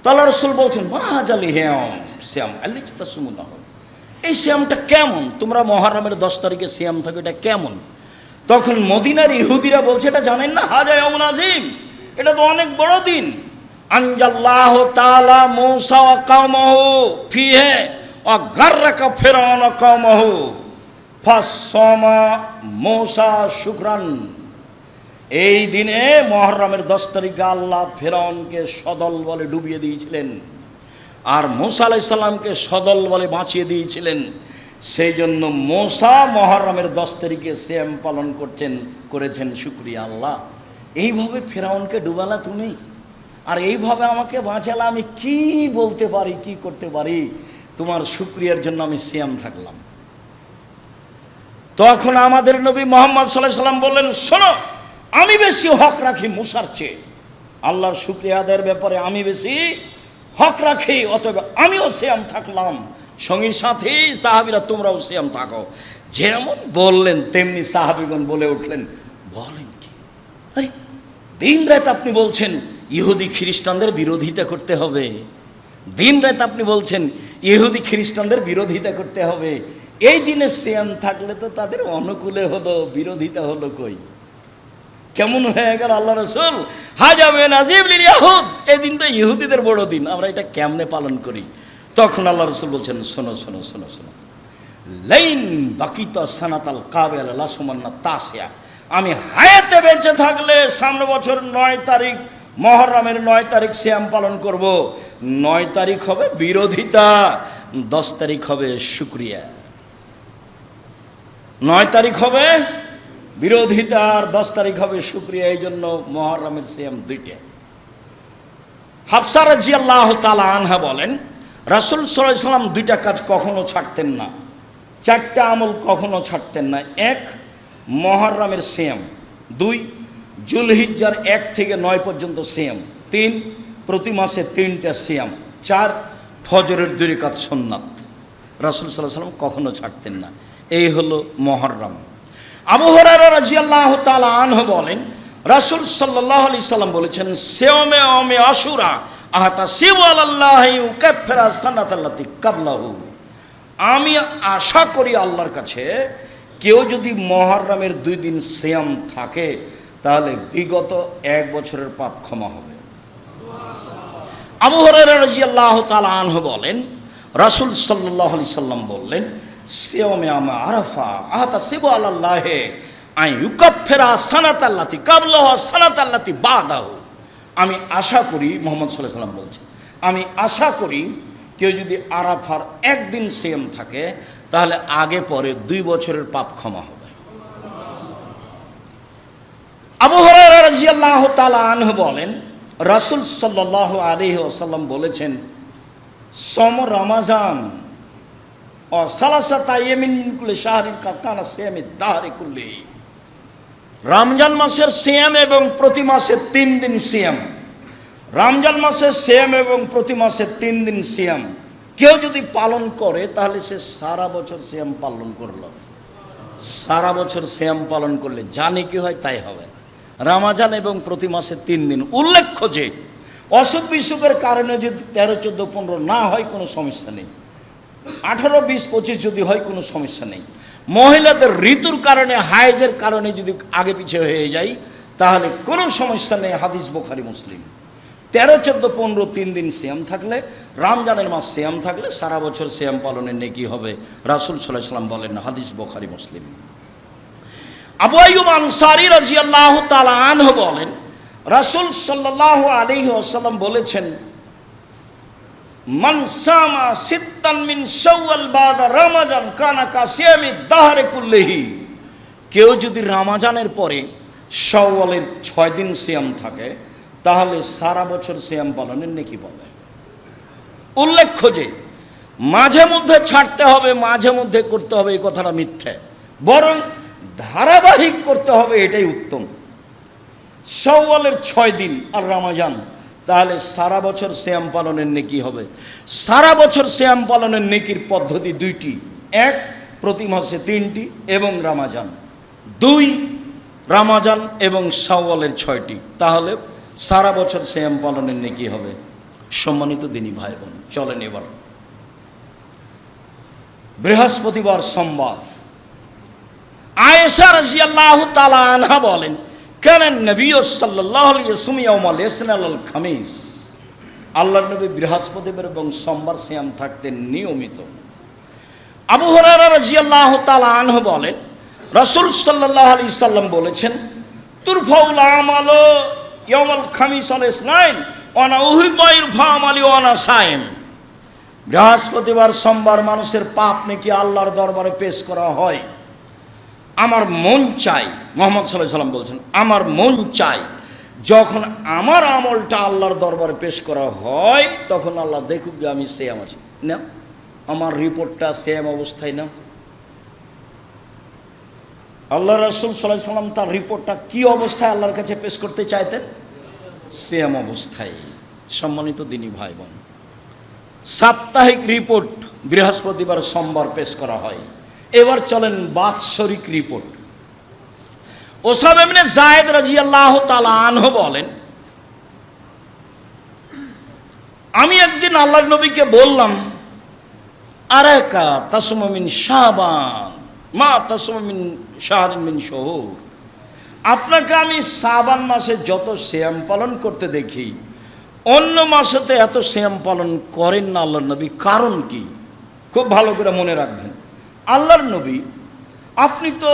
তাহলে রাসূল বলছেন, মাহাজালি হিয়াম সিয়াম আল্লাযী তাসুমুনাহ, এই সিয়ামটা কেমন? তোমরা মুহররমের 10 তারিখে সিয়াম থাকো, এটা কেমন? তখন মদিনার ইহুদিরা বলছে, এটা জানেন না, হাজা ইয়াউমুন আযীম, এটা তো অনেক বড় দিন। আনজাল্লাহু তাআলা মূসা ওয়া কওমাহু ফিহি ওয়া গাররাকা ফিরআউন ওয়া কওমাহু ফাসামা মূসা শুকরান। এই দিনে মুহররমের 10 তারিখে আল্লাহ ফিরআউনকে সদল বলে ডুবিয়ে দিয়েছিলেন, আর মূসা আলাইহিস সালামকে সদল বলে বাঁচিয়ে দিয়েছিলেন। সেই জন্য মূসা মুহররমের 10 তারিখে সিয়াম পালন করেছেন। শুকরিয়া আল্লাহ, এইভাবে ফিরআউনকে ডুবালা তুমি, আর এইভাবে আমাকে বাঁচালা। আমি কি বলতে পারি, কি করতে পারি? তোমার শুকরিয়ার জন্য আমি সিয়াম থাকলাম। তখন আমাদের নবী মুহাম্মদ সাল্লাল্লাহু আলাইহি সাল্লাম বললেন, শোনো, আমি বেশি হক রাখি মূসার চেয়ে। আল্লাহর শুকরিয়া আদায়ের ব্যাপারে আমি বেশি হক রাখি, অতএব আমিও সিয়াম থাকলাম। সঙ্গী সাথী সাহাবীরা তোমরাও সিয়াম থাকো। যেমন বললেন তেমনি সাহাবীগণ বলে উঠলেন, বলেন কি? আরে দিন রাত আপনি বলছেন ইহুদি খ্রিস্টানদের বিরোধিতা করতে হবে, দিন রাত আপনি বলছেন ইহুদি খ্রিস্টানদের বিরোধিতা করতে হবে। এই দিনে সিয়াম থাকলে তো তাদের অনুকূলে হলো, বিরোধিতা হলো কই? কেমন হয়ে গেল আল্লাহ রাসূল, হাজা মিন আযীম লিল ইয়াহুদ, এই দিন তো ইহুদিদের বড় দিন, আমরা এটা কেমনে পালন করি? তখন আল্লাহ রাসূল বলছেন, শোনো শোনো শোনো শোনো, লাইন বাকিতা সানাতাল কাবিলা লাসুমান্না তাসিয়া, আমি হায়াতে বেঁচে থাকলে সামনে বছর 9 তারিখ মুহররমের 9 তারিখ সিয়াম পালন করব। 9 তারিখ হবে বিরোধিতা, 10 তারিখ হবে শুকরিয়া। 9 তারিখ হবে বিরোধিতা আর 10 তারিখ হবে শুকরিয়া। এই জন্য মুহররমের সিয়াম দুইটা। হাফসা রাদিয়াল্লাহু তাআলা আনহা বলেন, রাসূল সাল্লাল্লাহু আলাইহি সাল্লাম দুইটা কাজ কখনো ছাড়তেন না, 4টা আমল কখনো ছাড়তেন না। 1 মুহররমের সিয়াম, 2 যুলহিজ্জার 1 থেকে 9 পর্যন্ত সিয়াম, 3 প্রতি মাসে 3টা সিয়াম, 4 ফজরের 2 রাকাত সুন্নাত। রাসূল সাল্লাল্লাহু আলাইহি সাল্লাম কখনো ছাড়তেন না। এই হলো মুহররম। আবু হুরায়রা রাদিয়াল্লাহু তাআলা আনহু বলেন, রাসূল সাল্লাল্লাহু আলাইহি সাল্লাম বলেছেন, সিয়ামে ইয়াউমে আশুরা আহতাসিবু আলাল্লাহি ইউকাফিরা সানাতাল্লাতি ক্বাবলাহু, আমি আশা করি আল্লাহর কাছে কেউ যদি মুহররমের 2 দিন সিয়াম থাকে তাহলে বিগত 1 বছরের পাপ ক্ষমা হবে। আবু হুরায়রা রাদিয়াল্লাহু তাআলা আনহু বলেন, রাসূল সাল্লাল্লাহু আলাইহি সাল্লাম বললেন, সিয়ামে ইয়াউমে আরাফা আহতাসিবু আলাল্লাহি আন ইউকাফিরা সানাতাল্লাতি ক্বাবলাহু সানাতাল্লাতি বাদাহু, আমি আশা করি, মুহাম্মদ সাল্লাল্লাহু আলাইহি সাল্লাম বলছেন, আমি আশা করি কেউ যদি আরাফার 1 দিন সিয়াম থাকে তাহলে আগে পরে 2 বছরের পাপ ক্ষমা হবে। আবু হুরায়রা রাদিয়াল্লাহু তাআলা আনহু বলেন, রাসূল সাল্লাল্লাহু আলাইহি ওয়াসাল্লাম বলেছেন, সম রমাজান ও সালাসাতা ইয়ামিন কুল্লি শাহরিন কানা সিয়ামিদ দাহরি কুল্লি, রমজান মাসের সিয়াম এবং প্রতি মাসে 3 দিন সিয়াম, রমজান মাসের সিয়াম এবং প্রতি মাসে 3 দিন সিয়াম কেউ যদি পালন করে তাহলে সে সারা বছর সিয়াম পালন করলো। সারা বছর সিয়াম পালন করলে জানি কি হয় তাই হবে। রমজান এবং প্রতি মাসে 3 দিন। উল্লেখ্য যে অসুখ বিসুখের কারণে যদি 13, 14, 15 না হয় কোনো সমস্যা নেই, 18, 20, 25 যদি হয় কোনো সমস্যা নেই। মহিলাদের ঋতুর কারণে, হায়েজের কারণে যদি আগে পিছিয়ে হয়ে যায় তাহলে কোনো সমস্যা নেই। হাদিস বুখারী মুসলিম। 13, 14, 15 3 দিন সিয়াম থাকলে, রমজানের মাস সিয়াম থাকলে সারা বছর সিয়াম পালনের নেকি হবে, রাসূল সাল্লাল্লাহু আলাইহি সাল্লাম বলেন। হাদিস বুখারী মুসলিম। আবু আইয়ুব আনসারী রাদিয়াল্লাহু তাআলা আনহু বলেন, রাসূল সাল্লাল্লাহু আলাইহি ওয়াসাল্লাম বলেছেন, মান সামা সিত্তান মিন শাওয়াল বাদা রমাজান কানা কাসিয়ামি দাহরে কুল্লিহি, কেউ যদি রমজানের পরে শাওয়ালের 6 দিন সিয়াম থাকে, তাহলে সারা বছর সিয়াম পালনের নেকি পাবে। উল্লেখ্য যে মাঝে মধ্যে ছাড়তে হবে, মাঝে মধ্যে করতে হবে, এই কথাটা মিথ্যে, বরং ধারাবাহিক করতে হবে, এটাই উত্তম। শাওয়ালের 6 দিন আর রমজান, তাহলে সারা বছর সিয়াম পালনের নেকি হবে। সারা বছর সিয়াম পালনের নেকির পদ্ধতি 2টি, 1 প্রতি মাসে 3টি এবং রমজান 2, রমজান এবং শাওয়ালের 6টি, তাহলে সারা বছর সিয়াম পালনের নেকি হবে। সম্মানিত দিনী ভাই বোন, চলেন এবার বৃহস্পতিবার সোমবার। আয়েশা রাদিয়াল্লাহু তাআলা আনহা বলেন, কারণ নবী সাল্লাল্লাহু আলাইহি ওয়াসাল্লাম ইয়াউমাল ইসনাল আল খামিস, আল্লাহর নবী বৃহস্পতিবার এবং সোমবার সিয়াম থাকতেন নিয়মিত। আবু হুরায়রা রাদিয়াল্লাহু তাআলা আনহু বলেন, রাসূল সাল্লাল্লাহু আলাইহি ওয়াসাল্লাম বলেছেন, তুরফাউল আমালু ইয়াউমাল খামিস আল ইসনাইন ওয়া আনা উহিব্বু ইরফা আমালি ওয়া আনা সাইম। বৃহস্পতিবার সোমবার মানুষের পাপ নাকি আল্লাহর দরবারে পেশ করা হয়। আমার মন চাই, মুহাম্মদ সাল্লাল্লাহু আলাইহি ওয়াসাল্লাম বলছেন, আমার মন চাই যখন আমার আমলটা আল্লাহর দরবারে পেশ করা হয়, তখন আল্লাহ দেখুক যে আমি সিয়াম আছি না, আমার রিপোর্টটা সিয়াম অবস্থায় না। আল্লাহ রাসূল সাল্লাল্লাহু আলাইহি ওয়াসাল্লাম তার রিপোর্টটা কি অবস্থায় আল্লাহর কাছে পেশ করতে চাইতেন? সিয়াম অবস্থায়। সম্মানিত দিনী ভাই বোন, সাপ্তাহিক রিপোর্ট বৃহস্পতিবার সোমবার পেশ করা হয়। এবার চলেন বাৎসরিক রিপোর্ট। ওসামা ইবনে যায়েদ রাদিয়াল্লাহু তাআলা আনহু বলেন, আমি একদিন আল্লাহর নবীকে বললাম, আরাকা তাসমু মিন শাবান মা তাসমু মিন শাহরিন মিন শুহুর, আপনাকে আমি শাবান মাসে যত সিয়াম পালন করতে দেখি, অন্য মাসে তো এত সিয়াম পালন করেন না আল্লাহর নবী, কারণ কি? খুব ভালো করে মনে রাখবেন, আল্লাহর নবী আপনি তো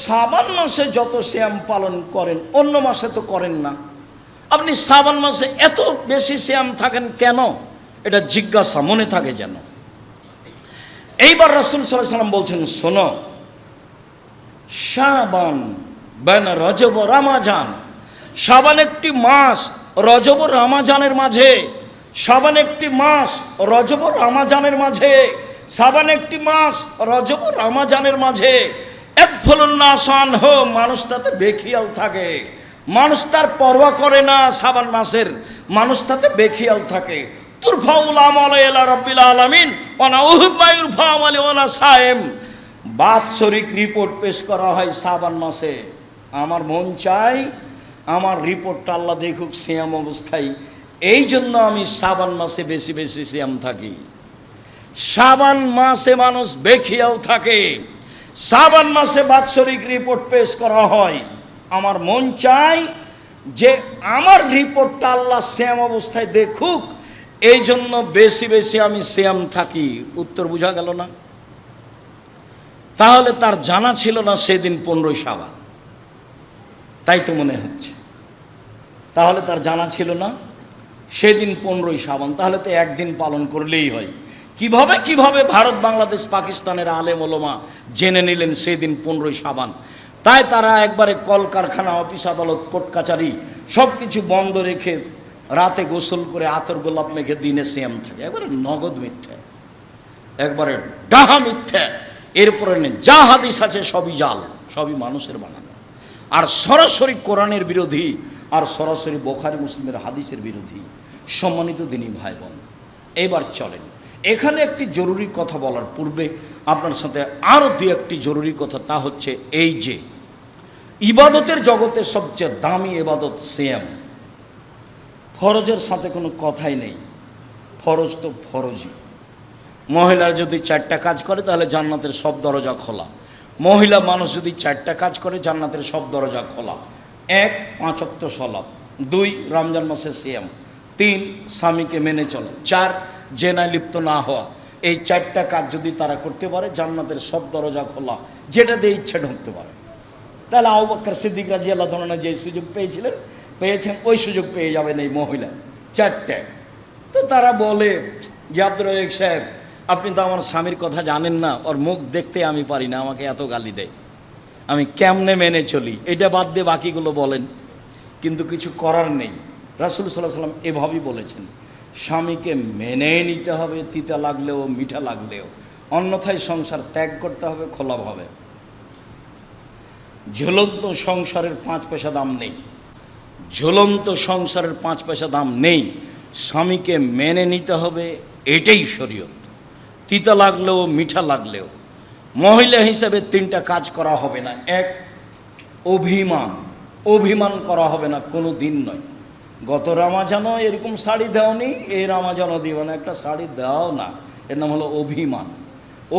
শাবান মাসে যত সিয়াম পালন করেন অন্য মাসে তো করেন না, আপনি শাবান মাসে এত বেশি সিয়াম থাকেন কেন? এটা জিজ্ঞাসা মনে থাকে যেন। এইবার রাসূল সাল্লাল্লাহু আলাইহি ওয়াসাল্লাম বলছেন, শোনো, শাবান বাইনা রজব ও রমজান, শাবান একটি মাস, রজব ও রমজানের মাঝে, শাবান একটি মাস, রজব ও রমজানের মাঝে, শাবান একটি মাস, রজব ও রমজানের মাঝে, এক ফলন না আসান হো, মানুষ তাতে বেখিয়াল থাকে, মানুষ তার পরোয়া করে না, শাবান মাসের মানুষ তাতে বেখিয়াল থাকে। তুরফাউল আমাল ইলা রাব্বিল আলামিন ওয়া না উহিব্বু ইরফা আমালি ওয়া না সাইম, বাৎসরিক রিপোর্ট পেশ করা হয় শাবান মাসে। আমার মন চাই আমার রিপোর্টটা আল্লাহ দেখুক সিয়াম অবস্থায়, এই জন্য আমি শাবান মাসে বেশি বেশি সিয়াম থাকি। শাবান মাসে মানুষ বেখিয়াল থাকে, শাবান মাসে বাৎসরিক রিপোর্ট পেশ করা হয়। আমার মন চাই যে আমার রিপোর্টটা আল্লাহ সিয়াম অবস্থায় দেখুক, এই জন্য বেশি বেশি আমি সিয়াম থাকি। উত্তর বোঝা গেল না? তাহলে তার জানা ছিল না সেদিন 15ই শাবান, তাই তো মনে হচ্ছে। তাহলে তার জানা ছিল না সেদিন 15ই শাবান, তাহলে তো একদিন পালন করলেই হয়। কিভাবে কিভাবে ভারত, বাংলাদেশ, পাকিস্তানের আলেম ওলামা জেনে নিলেন সেদিন 15ই শাবান? তাই তারা একবারে কলকারখানা, অফিস আদালত, কোর্ট কাচারি সব কিছু বন্ধ রেখে রাতে গোসল করে আতর গোলাপ মেখে দিনে সিয়াম থাকে। একবারে নগদ মিথ্যে, একবারে ডাহা মিথ্যে। এরপরে যা হাদিস আছে সবই জাল, সবই মানুষের বানানো, আর সরাসরি কোরআনের বিরোধী, আর সরাসরি বুখারী মুসলিমের হাদিসের বিরোধী। সম্মানিত দিনী ভাই বোন, এবার চলেন, এখানে একটি জরুরি কথা বলার পূর্বে আপনার সাথে আরও দু একটি জরুরি কথা, তা হচ্ছে এই যে ইবাদতের জগতে সবচেয়ে দামি ইবাদত সিয়াম। ফরজের সাথে কোনো কথাই নেই, ফরজ তো ফরজই। মহিলার যদি 4টা কাজ করে তাহলে জান্নাতের সব দরজা খোলা। মহিলা মানুষ যদি 4টা কাজ করে জান্নাতের সব দরজা খোলা। 1 5 ওয়াক্ত সালাত, 2 রমজান মাসে সিয়াম, 3 স্বামীকে মেনে চলা, 4 জেনায় লিপ্ত না হওয়া। এই 4টা কাজ যদি তারা করতে পারে জান্নাতের সব দরজা খোলা, যেটা দিয়ে ইচ্ছে ঢুকতে পারে। তাহলে আবু বকর সিদ্দিক রাদিয়াল্লাহু আনহু যে সুযোগ পেয়েছেন ওই সুযোগ পেয়ে যাবেন এই মহিলা 4টে। তো তারা বলে যে আব্দুর রাজ্জাক সাহেব, আপনি তো আমার স্বামীর কথা জানেন না, ওর মুখ দেখতে আমি পারি না, আমাকে এত গালি দেয়, আমি কেমনে মেনে চলি, এটা বাদ দিয়ে বাকিগুলো বলেন। কিন্তু কিছু করার নেই। রাসূল সাল্লাল্লাহু আলাইহি ওয়াসাল্লাম এভাবেই বলেছেন, স্বামীকে মেনে নিতে হবে, তিতা লাগলেও মিঠা লাগলেও, অন্যথায় সংসার ত্যাগ করতে হবে খোলাভাবে। ঝুলন্ত সংসারের 5 পয়সা দাম নেই, ঝুলন্ত সংসারের 5 পয়সা দাম নেই। স্বামীকে মেনে নিতে হবে, এটাই শরীয়ত। তিতা লাগলেও মিঠা লাগলেও মহিলা হিসেবে 3টা কাজ করা হবে না। 1, অভিমান করা হবে না, কোনো দিন নয়। গত রামাজানও এরকম শাড়ি দাওনি, এই রামাজানও দিবে না, একটা শাড়ি দাও না, এর নাম হলো অভিমান।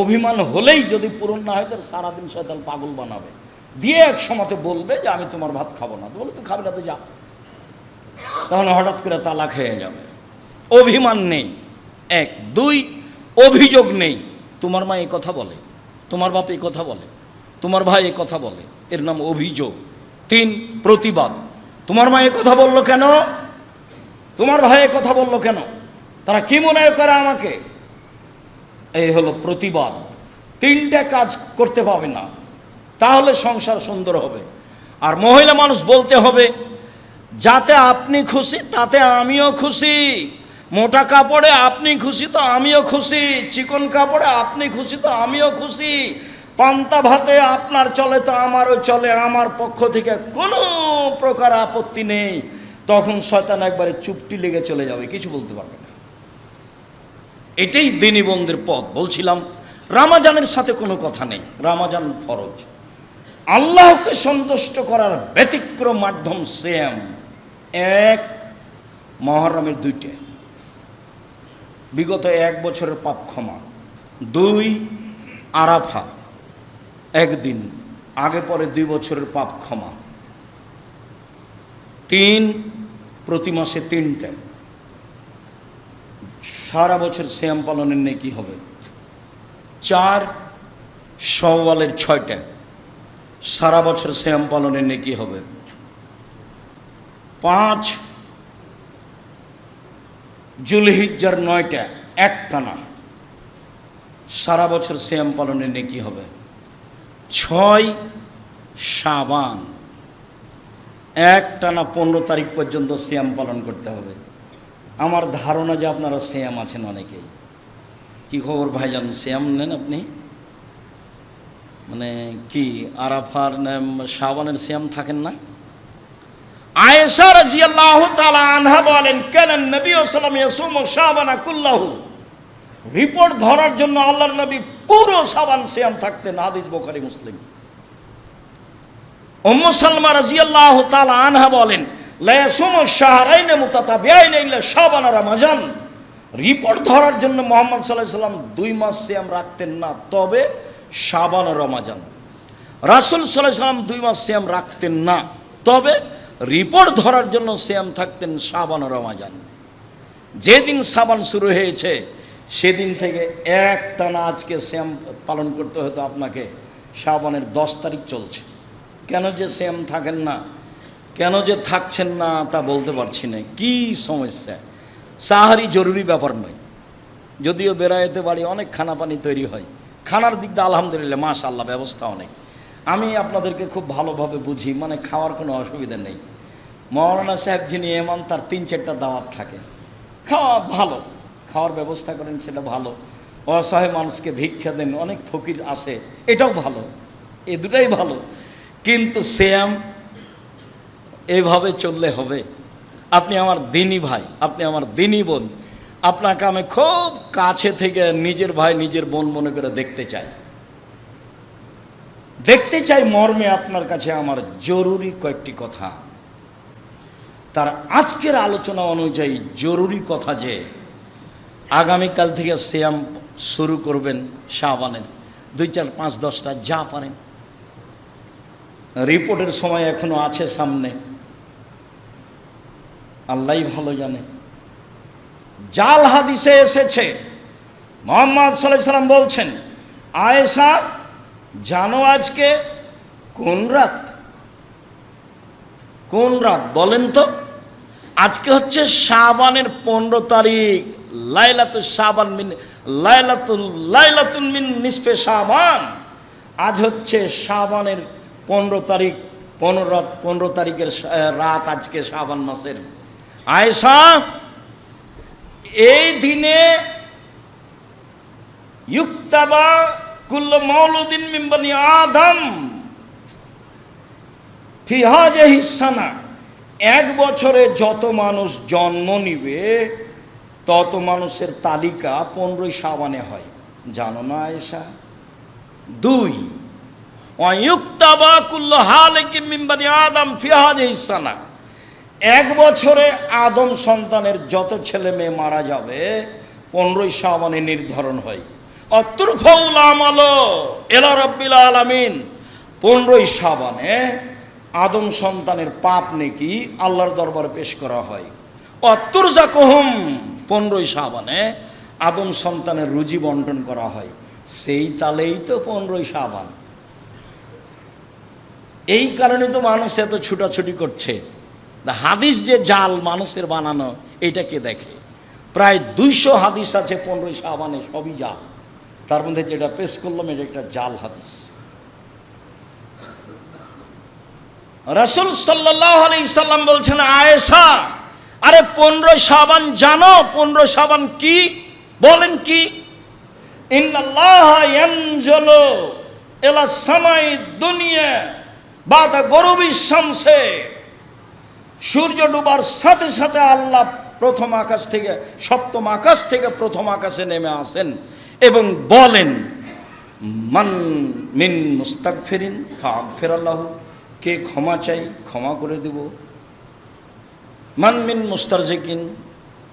অভিমান হলেই যদি পূরণ না হয় তাহলে সারাদিন শয়তান পাগল বানাবে, দিয়ে এক সময়তে বলবে যে আমি তোমার ভাত খাবো না। তো বলে তুই খাবি না তো যা, তখন হঠাৎ করে তালাক হয়ে যাবে। অভিমান নেই 1। 2, অভিযোগ নেই। তোমার মা এই কথা বলে, তোমার বাপ এই কথা বলে, তোমার ভাই এই কথা বলে, এর নাম অভিযোগ। 3, প্রতিবাদ। তোমার মা এই কথা বললো কেন, তোমার ভাই এই কথা বললো কেন, তারা কি মনে করে আমাকে, এই হলো প্রতিবাদ। 3টা কাজ করতে পাবে না, তাহলে সংসার সুন্দর হবে। আর মহিলা মানুষ বলতে হবে, যাতে আপনি খুশি তাতে আমিও খুশি, মোটা কাপড়ে আপনি খুশি তো আমিও খুশি, চিকন কাপড়ে আপনি খুশি তো আমিও খুশি, পান্তা ভাতে আপনার চলে তো আমারও চলে, আমার পক্ষ থেকে কোনো প্রকার আপত্তি নেই। তখন শয়তান একবারে চুপটি লেগে চলে যাবে, কিছু বলতে পারবে না। এটাই দ্বীনি বন্ধের পথ। বলছিলাম রামাজানের সাথে কোনো কথা নেই, রামাজান ফরজ। আল্লাহকে সন্তুষ্ট করার ব্যতিক্রম মাধ্যম সিয়াম। 1, মুহররমের 2টা, বিগত 1 বছরের পাপ ক্ষমা। 2, আরাফা, 1 দিন আগে পরে 2 বছরের পাপ ক্ষমা। 3, প্রতি মাসে 3টা, সারা বছর সিয়াম পালনের নেকি হবে। 4, শাওয়ালের 6টা, সারা বছর সিয়াম পালনের নেকি হবে। 5, জুলহিজ্জার 9টা একটানা, সারা বছর সিয়াম পালনের নেকি হবে। 6, শাবান, একটানা 15 তারিখ পর্যন্ত সিয়াম পালন করতে হবে। আমার ধারণা যে আপনারা সিয়াম আছেন অনেকেই। কি খবর ভাইজান, সিয়াম নেন আপনি? মানে কি আরাফার শাবানের সিয়াম থাকেন না? আয়েশা রাদিয়াল্লাহু তাআলা আনহা বলেন, কানান নবী সাল্লাল্লাহু আলাইহি ওয়াসাল্লাম ইয়াসুমু শাবানা কুল্লাহু। রিপোর্ট ধরার জন্য আল্লাহর নবী পুরো শাবান সিয়াম থাকতেন। হাদিস বুখারী মুসলিম। উম্মু সালমা রাদিয়াল্লাহু তাআলা আনহা বলেন, লা ইয়াসুমু শাহরাইন মুতাতাবিআইন ইল্লা শাবান রমাজান। রিপোর্ট ধরার জন্য মুহাম্মদ সাল্লাল্লাহু আলাইহি ওয়াসাল্লাম 2 মাস সিয়াম রাখতেন না, তবে শাবান ও রমাজান। রাসূল সাল্লাল্লাহু আলাইহি ওয়াসাল্লাম 2 মাস সিয়াম রাখতেন না, তবে রিপোর্ট ধরার জন্য সিয়াম থাকতেন শাবান ও রমাজান। যেদিন শাবান শুরু হয়েছে সেদিন থেকে একটানা আজকে সিয়াম পালন করতে হতো আপনাকে। শাবানের 10 তারিখ চলছে। কেন যে সিয়াম থাকেন না, কেন যে থাকছেন না তা বলতে পারছি না। কি সমস্যা? সাহারি জরুরি ব্যাপার নয়, যদিও বেড়াইতে বাড়ি অনেক খানা পানি তৈরি হয়, খানার দিক দিয়ে আলহামদুলিল্লাহ মাশাআল্লাহ ব্যবস্থা অনেক। আমি আপনাদেরকে খুব ভালোভাবে বুঝি, মানে খাওয়ার কোনো অসুবিধা নেই। মৌলানা সাহেব যিনি এমান, তার 3-4টা দাওয়াত থাকে, খাওয়া ভালো, খাওয়ার ব্যবস্থা করেন, সেটা ভালো। অসহায় মানুষকে ভিক্ষা দেন, অনেক ফকির আসে, এটাও ভালো, এই দুটাই ভালো। কিন্তু সিয়াম এইভাবে চললে হবে? আপনি আমার দ্বীনি ভাই, আপনি আমার দ্বীনি বোন, আপনাকে আমি খুব কাছে থেকে নিজের ভাই নিজের বোন মনে করে দেখতে চাই মর্মে আপনার কাছে আমার জরুরি কয়েকটি কথা। তার আজকের আলোচনা অনুযায়ী জরুরি কথা যে আগামীকাল থেকে সিয়াম শুরু করবেন শাবানের 2, 4, 5, 10টা যা পারেন। রিপোর্টের সময় এখনো আছে সামনে, আল্লাহই ভালো জানে। জাল হাদিসে এসেছে মুহাম্মদ সাল্লাল্লাহু আলাইহি ওয়াসাল্লাম বলছেন, আয়েশা জানো আজকে কোন রাত? কোন রাত বলেন তো? আজকে হচ্ছে শাবানের 15 তারিখ, লাইলাতুল শাবান মিন লাইলাতুন মিন নিসফে শাবান। আজ হচ্ছে শাবানের 15 তারিখ 15 তারিখের রাত আজকে শাবান মাসের। আয়েশা এই দিনে ইউক্তাবা কুল্লু মাউলুদিন মিন বনি আদম ফি হাযিহি সানা, 1 বছরে যত মানুষ জন্ম নিবে তত মানুষের তালিকা 15 শাবানে হয়, জানো না আয়েশা? 2 ওয়ায়ুক্তাবা কুল্লু হালিকিন মিন বনি আদম ফি হাযিহি সানা, 1 বছরে আদম সন্তানের যত ছেলে মেয়ে মারা যাবে 15 শাবানে নির্ধারণ হয়। অতুরফাউল আমাল ইলা রাব্বিল আলামিন, 15 শাবানে আদম সন্তানের পাপ নেকি আল্লাহর দরবারে পেশ করা হয়। অতুরজাকুহুম, 15 শাবানে আদম সন্তানের রুজি বন্টন করা হয়। সেই তালেই তো 15 শাবান। এই কারণে তো মানুষ এত ছুটাছুটি করছে। হাদিস যে জাল মানুষের বানানো, এটা কে দেখে? প্রায় 200 হাদিস আছে 15 শাবানে, সবই জাল। তার মধ্যে যেটা পেশ করলাম এটা একটা জাল হাদিস। রাসূল সাল্লাল্লাহু আলাইহি সাল্লাম বলছেন, আয়েশা আরে 15 শাবান জানো? 15 শাবান কি? বলেন কি? ইন্নাল্লাহা ইয়ানজুলু ইলা সামাই দুনিয়া বাদা গরুবিশ শামসে, সূর্য ডুবার সাথে সাথে আল্লাহ প্রথম আকাশ থেকে, সপ্তম আকাশ থেকে প্রথম আকাশে নেমে আসেন এবং বলেন, মান মিন মুস্তাগফিরিন ফাগফিরাল্লাহু, কে ক্ষমা চাই ক্ষমা করে দেব। মান মিন মুস্তারজিকিন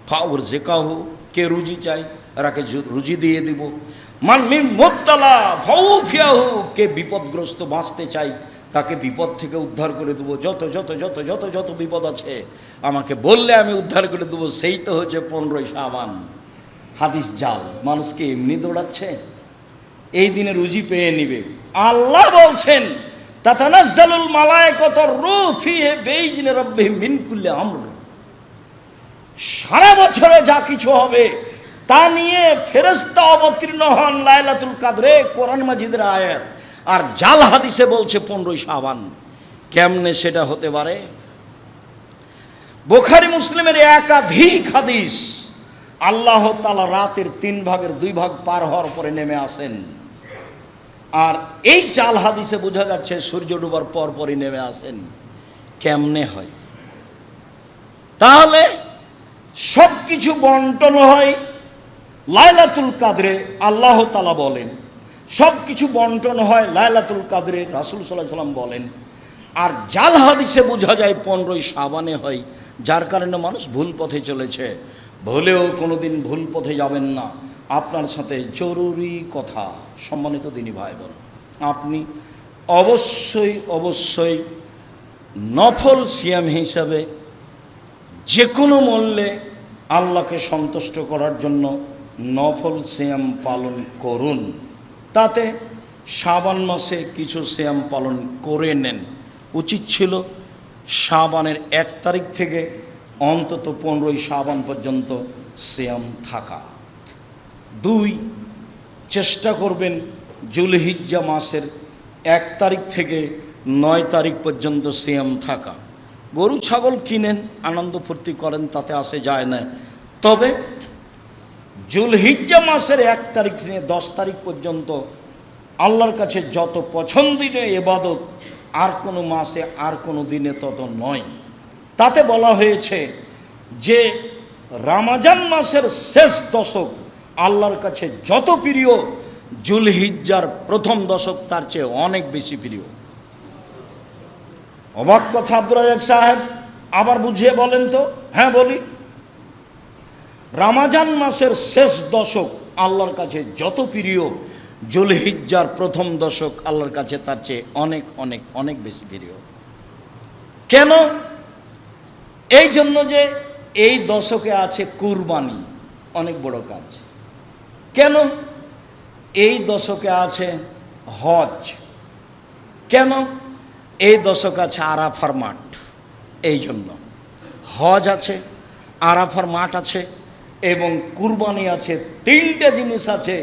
ফাউরজিকাহু, কে রুজি চাই রাকে রুজি দিয়ে দিব। মান মিন মুবতালা ফাউফিয়াহু, কে বিপদগ্রস্ত বাঁচতে চাই তাকে বিপদ থেকে উদ্ধার করে দেবো। যত যত যত যত যত বিপদ আছে আমাকে বললে আমি উদ্ধার করে দেবো। সেই তো হচ্ছে 15 শাবান। হাদিস জাল, মানুষকে এমনি দৌড়াচ্ছে, এই দিনে রুজি পেয়ে নিবে। আল্লাহ বলছেন, তাতানাজ্জালুল মালায়েকাতু রূহু ফীহি বিইজনি রাব্বিহিম মিন কুল্লি আমর, সারা বছরে যা কিছু হবে তা নিয়ে ফেরেশতা অবতীর্ণ হন লাইলাতুল কদরে, কোরআন মাজিদের আয়াত। আর জাল হাদিসে বলছে 15 শাবান। কেমনে সেটা হতে পারে? বুখারী মুসলিমের একাধিক হাদিস, আল্লাহ তাআলা রাতের 3 ভাগের 2 ভাগ পার হওয়ার পরে নেমে আসেন। আর এই জাল হাদিসে বোঝা যাচ্ছে সূর্য ডুবার পর পরই নেমে আসেন। কেমনে হয়? তাহলে সব কিছু বন্টন হয় লাইলাতুল কদরে, আল্লাহ তাআলা বলেন। সব কিছু বন্টন হয় লাইলাতুল কদরে, রাসূল সাল্লাল্লাহু আলাইহি ওয়াসাল্লাম বলেন। আর জাল হাদিসে বোঝা যায় 15 শাবানে হয়, যার কারণে মানুষ ভুল পথে চলেছে। ভুলেও কোনোদিন ভুল পথে যাবেন না। আপনার সাথে জরুরি কথা, সম্মানিত দিনী ভাই বোন, আপনি অবশ্যই অবশ্যই নফল সিয়াম হিসাবে যে কোনো মূল্যে আল্লাহকে সন্তুষ্ট করার জন্য নফল সিয়াম পালন করুন। তাতে শাবান মাসে কিছু সিয়াম পালন করে নেন। উচিত ছিল শাবানের 1 তারিখ থেকে অন্তত 15 শাবান পর্যন্ত সিয়াম থাকা। 2, চেষ্টা করবেন জুলহিজ্জা মাসের 1 তারিখ থেকে 9 তারিখ পর্যন্ত সিয়াম থাকা। গরু ছাগল কিনেন, আনন্দ ফুর্তি করেন, তাতে আসে যায় না। তবে জুলহিজ্জা মাসের 1 তারিখ থেকে 10 তারিখ পর্যন্ত আল্লাহর কাছে যত পছন্দনীয় ইবাদত আর কোনো মাসে আর কোনো দিনে তত নয়। তাতে বলা হয়েছে যে রমজান মাসের শেষ দশক আল্লাহর কাছে যত প্রিয়, জুলহিজ্জার প্রথম দশক তার চেয়ে অনেক বেশি প্রিয়। অবাক কথা আব্দুর রাজ্জাক সাহেব, আবার বুঝিয়ে বলেন তো। হ্যাঁ বলি, রমজান মাসের শেষ দশক আল্লাহর কাছে যত প্রিয়, জুলহিজ্জার প্রথম দশক আল্লাহর কাছে তার চেয়ে অনেক অনেক অনেক বেশি প্রিয়। কেন? এই জন্য যে এই দশকে আছে কুরবানি, অনেক বড় কাজ। কেন? এই দশকে আছে হজ। কেন? এই দশক আছে আরাফার মাঠ। এই জন্য হজ আছে, আরাফার মাঠ আছে এবং কুরবানি আছে। 3টে জিনিস আছে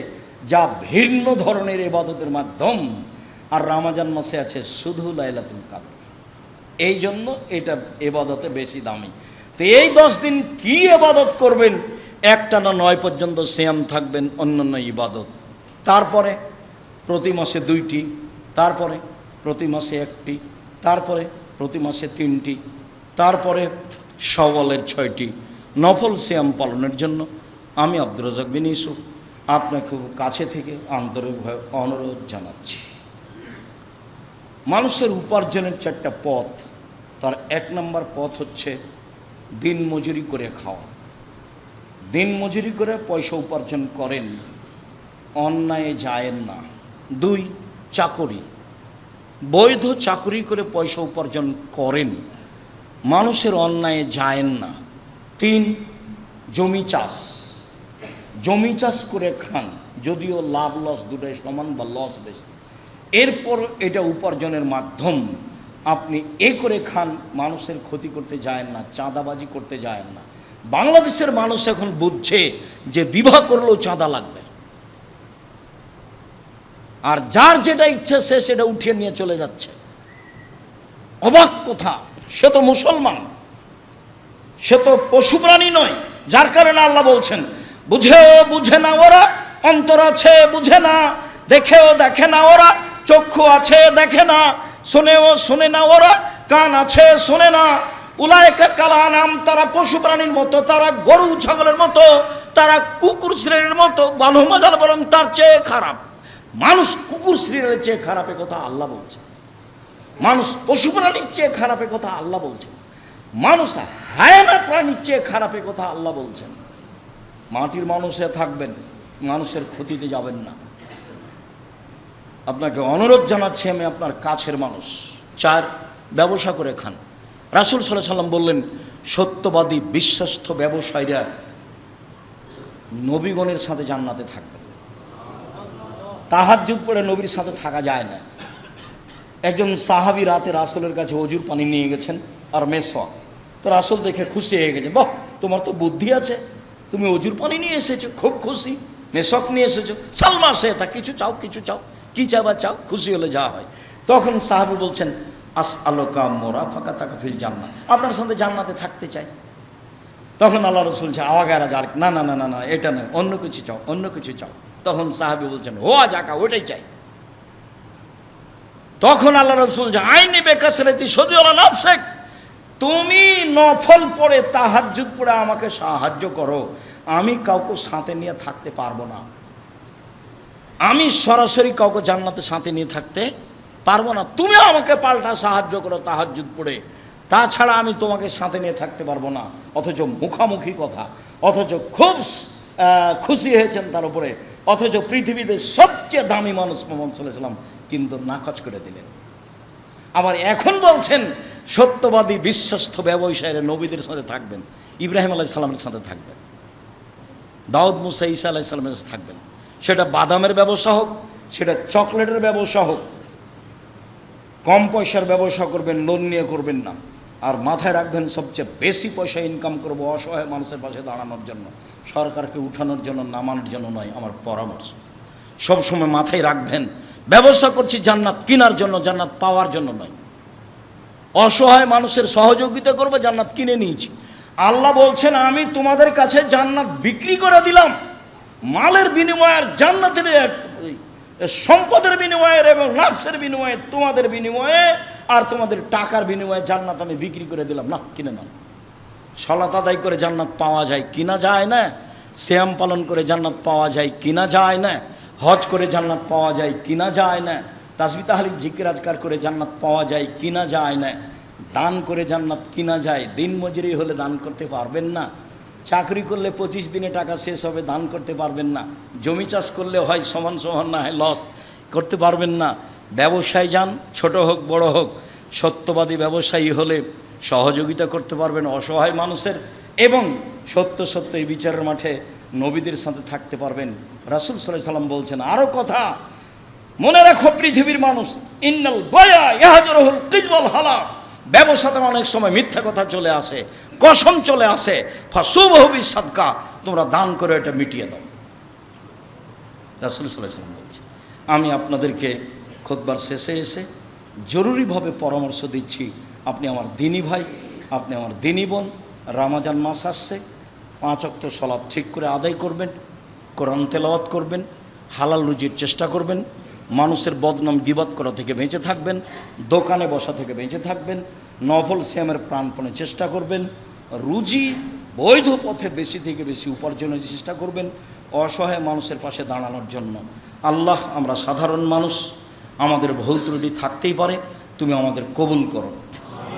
যা ভিন্ন ধরনের ইবাদতের মাধ্যম। আর রমজান মাসে আছে শুধু লাইলাতুল কদর। এই জন্য এটা ইবাদতে বেশি দামি। তো এই 10 দিন কি ইবাদত করবেন? একটানা 9 পর্যন্ত সিয়াম থাকবেন, অন্যান্য ইবাদত। তারপরে প্রতি মাসে 2টি, তারপরে প্রতি মাসে 1টি, তারপরে প্রতি মাসে 3টি, তারপরে শাওয়ালের 6টি নফল সিয়াম পালনের জন্য আমি আব্দুর রাজ্জাক বিন ইউসুফ আপনাকে খুব কাছে থেকে আন্তরিকভাবে অনুরোধ জানাচ্ছি। মানুষের উপার্জনের 4টা পথ। তার 1 নম্বর পথ হচ্ছে দিন মজুরি করে খাওয়া। দিন মজুরি করে পয়সা উপার্জন করেন, অন্যায় যায়েন না। 2, চাকরি, বৈধ চাকরি করে পয়সা উপার্জন করেন, মানুষের অন্যায় যায়েন না। 3, জমি চাষ, জমি চাষ করে খান, যদিও লাভ লস দুটোই সমান বা লস বেশি। এরপর এটা উপার্জনের মাধ্যম, আপনি এ করে খান, মানুষের ক্ষতি করতে যায়েন না, চাঁদাবাজি করতে যায়েন না। বাংলাদেশের মানুষ এখন বুঝছে যে বিবাহ করলেও চাঁদা লাগবে, আর যার যেটা ইচ্ছে সে সেটা উঠিয়ে নিয়ে চলে যাচ্ছে। অবাক কথা, সে তো মুসলমান, সে তো পশু প্রাণী নয়। যার কারণে আল্লাহ বলছেন বুঝেও বুঝে না ওরা, অন্তর আছে বুঝে না, দেখেও দেখে না ওরা, চক্ষু আছে দেখে না, শোনেও শোনে না ওরা, কান আছে শোনে না। উলায়েকা কাল আনাম, তারা পশু প্রাণীর মতো, তারা গরু ছাগলের মতো, তারা কুকুর শ্রেণীর মতো, ভালো মজাল বরং তার চেয়ে খারাপ। মানুষ কুকুর শ্রেণীর চেয়ে খারাপ, কথা আল্লাহ বলছে। মানুষ পশু প্রাণীর চেয়ে খারাপ, কথা আল্লাহ বলছেন। মানুষ হায়ানা প্রাণীর চেয়ে খারাপ, কথা আল্লাহ বলছেন। মাটির মানুষে থাকবেন, মানুষের ক্ষতিতে যাবেন না। আপনাকে অনুরোধ জানাচ্ছি, আমি আপনার কাছের মানুষ। 4, ব্যবসা করে খান। রাসূল সাল্লাল্লাহু আলাইহি সাল্লাম বললেন, সত্যবাদী বিশ্বস্ত ব্যবসায়ীরা নবীগণের সাথে জান্নাতে থাকবে। তাহাজ্জুদ পড়ে নবীর সাথে থাকা যায় না। একজন সাহাবী রাতে রাসূলের কাছে অজুর পানি নিয়ে গেছেন আর মেসওয়াক। তো রাসূল দেখে খুশি হয়ে গেছে, বাহ, তোমার তো বুদ্ধি আছে, তুমি অজুর পানি নিয়ে এসেছো, খুব খুশি। মেসওয়াক নিয়ে এসেছো, সালমা সে তা কিছু চাও, কিছু চাও, কি চাবা চাও, খুশি হলে যা হয়। তখন সাহাবী বলছেন, আসআলুকা মুরাফাকাতাকা ফিল জান্নাহ, আপনার সাথে জান্নাতে থাকতে চাই। তখন আল্লাহ রাসূল আওয়াগারা যার, না না না না না, এটা নয়, অন্য কিছু চাও, অন্য কিছু চাও। তখন সাহাবী বলছেন, ও জাকা, ওটাই চাই। তখন আল্লাহ রাসূল আইনি বেকাসরাতি সদিউলা নাফসিক, তুমি নফল পড়ে তাহাজ্জুদ পড়ে আমাকে সাহায্য করো, আমি কাউকে সাথে নিয়ে থাকতে পারবো না। আমি সরাসরি কাউকে জান্নাতে সাথে নিয়ে থাকতে পারবো না, তুমি আমাকে পাল্টা সাহায্য করো তাহাজ্জুদ পড়ে, তাছাড়া আমি তোমাকে সাথে নিয়ে থাকতে পারবো না। অথচ মুখামুখি কথা, অথচ খুব খুশি হয়েছেন তার উপরে, অথচ পৃথিবীতে সবচেয়ে দামি মানুষ মুহাম্মদ সাল্লাল্লাহু আলাইহি ওয়াসাল্লাম কিন্তু নাকচ করে দিলেন। আবার এখন বলছেন সত্যবাদী বিশ্বস্ত ব্যবসায়ীরা নবীদের সাথে থাকবেন, ইব্রাহিম আলাইহিস সালামের সাথে থাকবেন, দাউদ মুসা ঈসা আলাইহিস সালামের সাথে থাকবেন। সেটা বাদামের ব্যবসা হোক, সেটা চকলেটের ব্যবসা হোক, কম পয়সার ব্যবসা করবেন, লোন নিয়ে করবেন না। আর মাথায় রাখবেন, সবচেয়ে বেশি পয়সা ইনকাম করবো অসহায় মানুষের পাশে দাঁড়ানোর জন্য, সরকারকে উঠানোর জন্য, নামানোর জন্য নয়, আমার পরামর্শ। সবসময় মাথায় রাখবেন, ব্যবসা করছি জান্নাত কেনার জন্য, জান্নাত পাওয়ার জন্য নয়। অসহায় মানুষের সহযোগিতা করবে, জান্নাত কিনে নিয়েছি। আল্লাহ বলছেন, আমি তোমাদের কাছে জান্নাত বিক্রি করে দিলাম, মালের বিনিময়ে, জান্নাতের সম্পদের বিনিময়ে এবং নাফসের বিনিময়ে, তোমাদের বিনিময়ে আর তোমাদের টাকার বিনিময়ে জান্নাত আমি বিক্রি করে দিলাম। না, কিনে নাও। সালাত আদায় করে জান্নাত পাওয়া যায়, কিনা যায় না। সিয়াম পালন করে জান্নাত পাওয়া যায়, কিনা যায় না। হজ করে জান্নাত পাওয়া যায়, কিনা যায় না। তাসবিহ তাহলিল জিকির আজকার করে জান্নাত পাওয়া যায়, কিনা যায় না। দান করে জান্নাত কিনা যায়। দিন মজুরি হলে দান করতে পারবেন না। চাকরি করলে 25 দিনে টাকা শেষ হবে, দান করতে পারবেন না। জমি চাষ করলে হয় সমান সমান, না হয় লস, করতে পারবেন না। ব্যবসায় যান, ছোট হোক বড় হোক, সত্যবাদী ব্যবসায়ী হলে সহযোগিতা করতে পারবেন অসহায় মানুষের, এবং সত্য সত্য এই বিচারের মাঠে নবীদের সাথে থাকতে পারবেন। রাসূল সাল্লাল্লাহু আলাইহি ওয়াসাল্লাম বলছেন আরও কথা, মনে রাখো পৃথিবীর মানুষ, ইন্নাল বায়া ইয়াহজুরুল কিযবুল হালাল, ব্যবসাতে অনেক সময় মিথ্যা কথা চলে আসে, কসম চলে আসে। ফাসুবহু বিসাদকা, তোমরা দান করে এটা মিটিয়ে দাও। রাসূল সাল্লাল্লাহু আলাইহি ওয়াসাল্লাম বলছে, আমি আপনাদেরকে খুতবার শেষে এসে জরুরিভাবে পরামর্শ দিচ্ছি, আপনি আমার দিনী ভাই, আপনি আমার দিনী বোন, রমজান মাস আসছে, 5 ওয়াক্ত সালাত ঠিক করে আদায় করবেন, কোরআন তেলাওয়াত করবেন, হালাল রুজির চেষ্টা করবেন, মানুষের বদনাম গীবত করা থেকে বেঁচে থাকবেন, দোকানে বসা থেকে বেঁচে থাকবেন, নফল সিয়ামের প্রাণপণে চেষ্টা করবেন, রুজি বৈধ পথে বেশি থেকে বেশি উপার্জনের চেষ্টা করবেন, অসহায় মানুষের পাশে দাঁড়ানোর জন্য। আল্লাহ, আমরা সাধারণ মানুষ, আমাদের ভুল ত্রুটি থাকতেই পারে, তুমি আমাদের কবুল করো।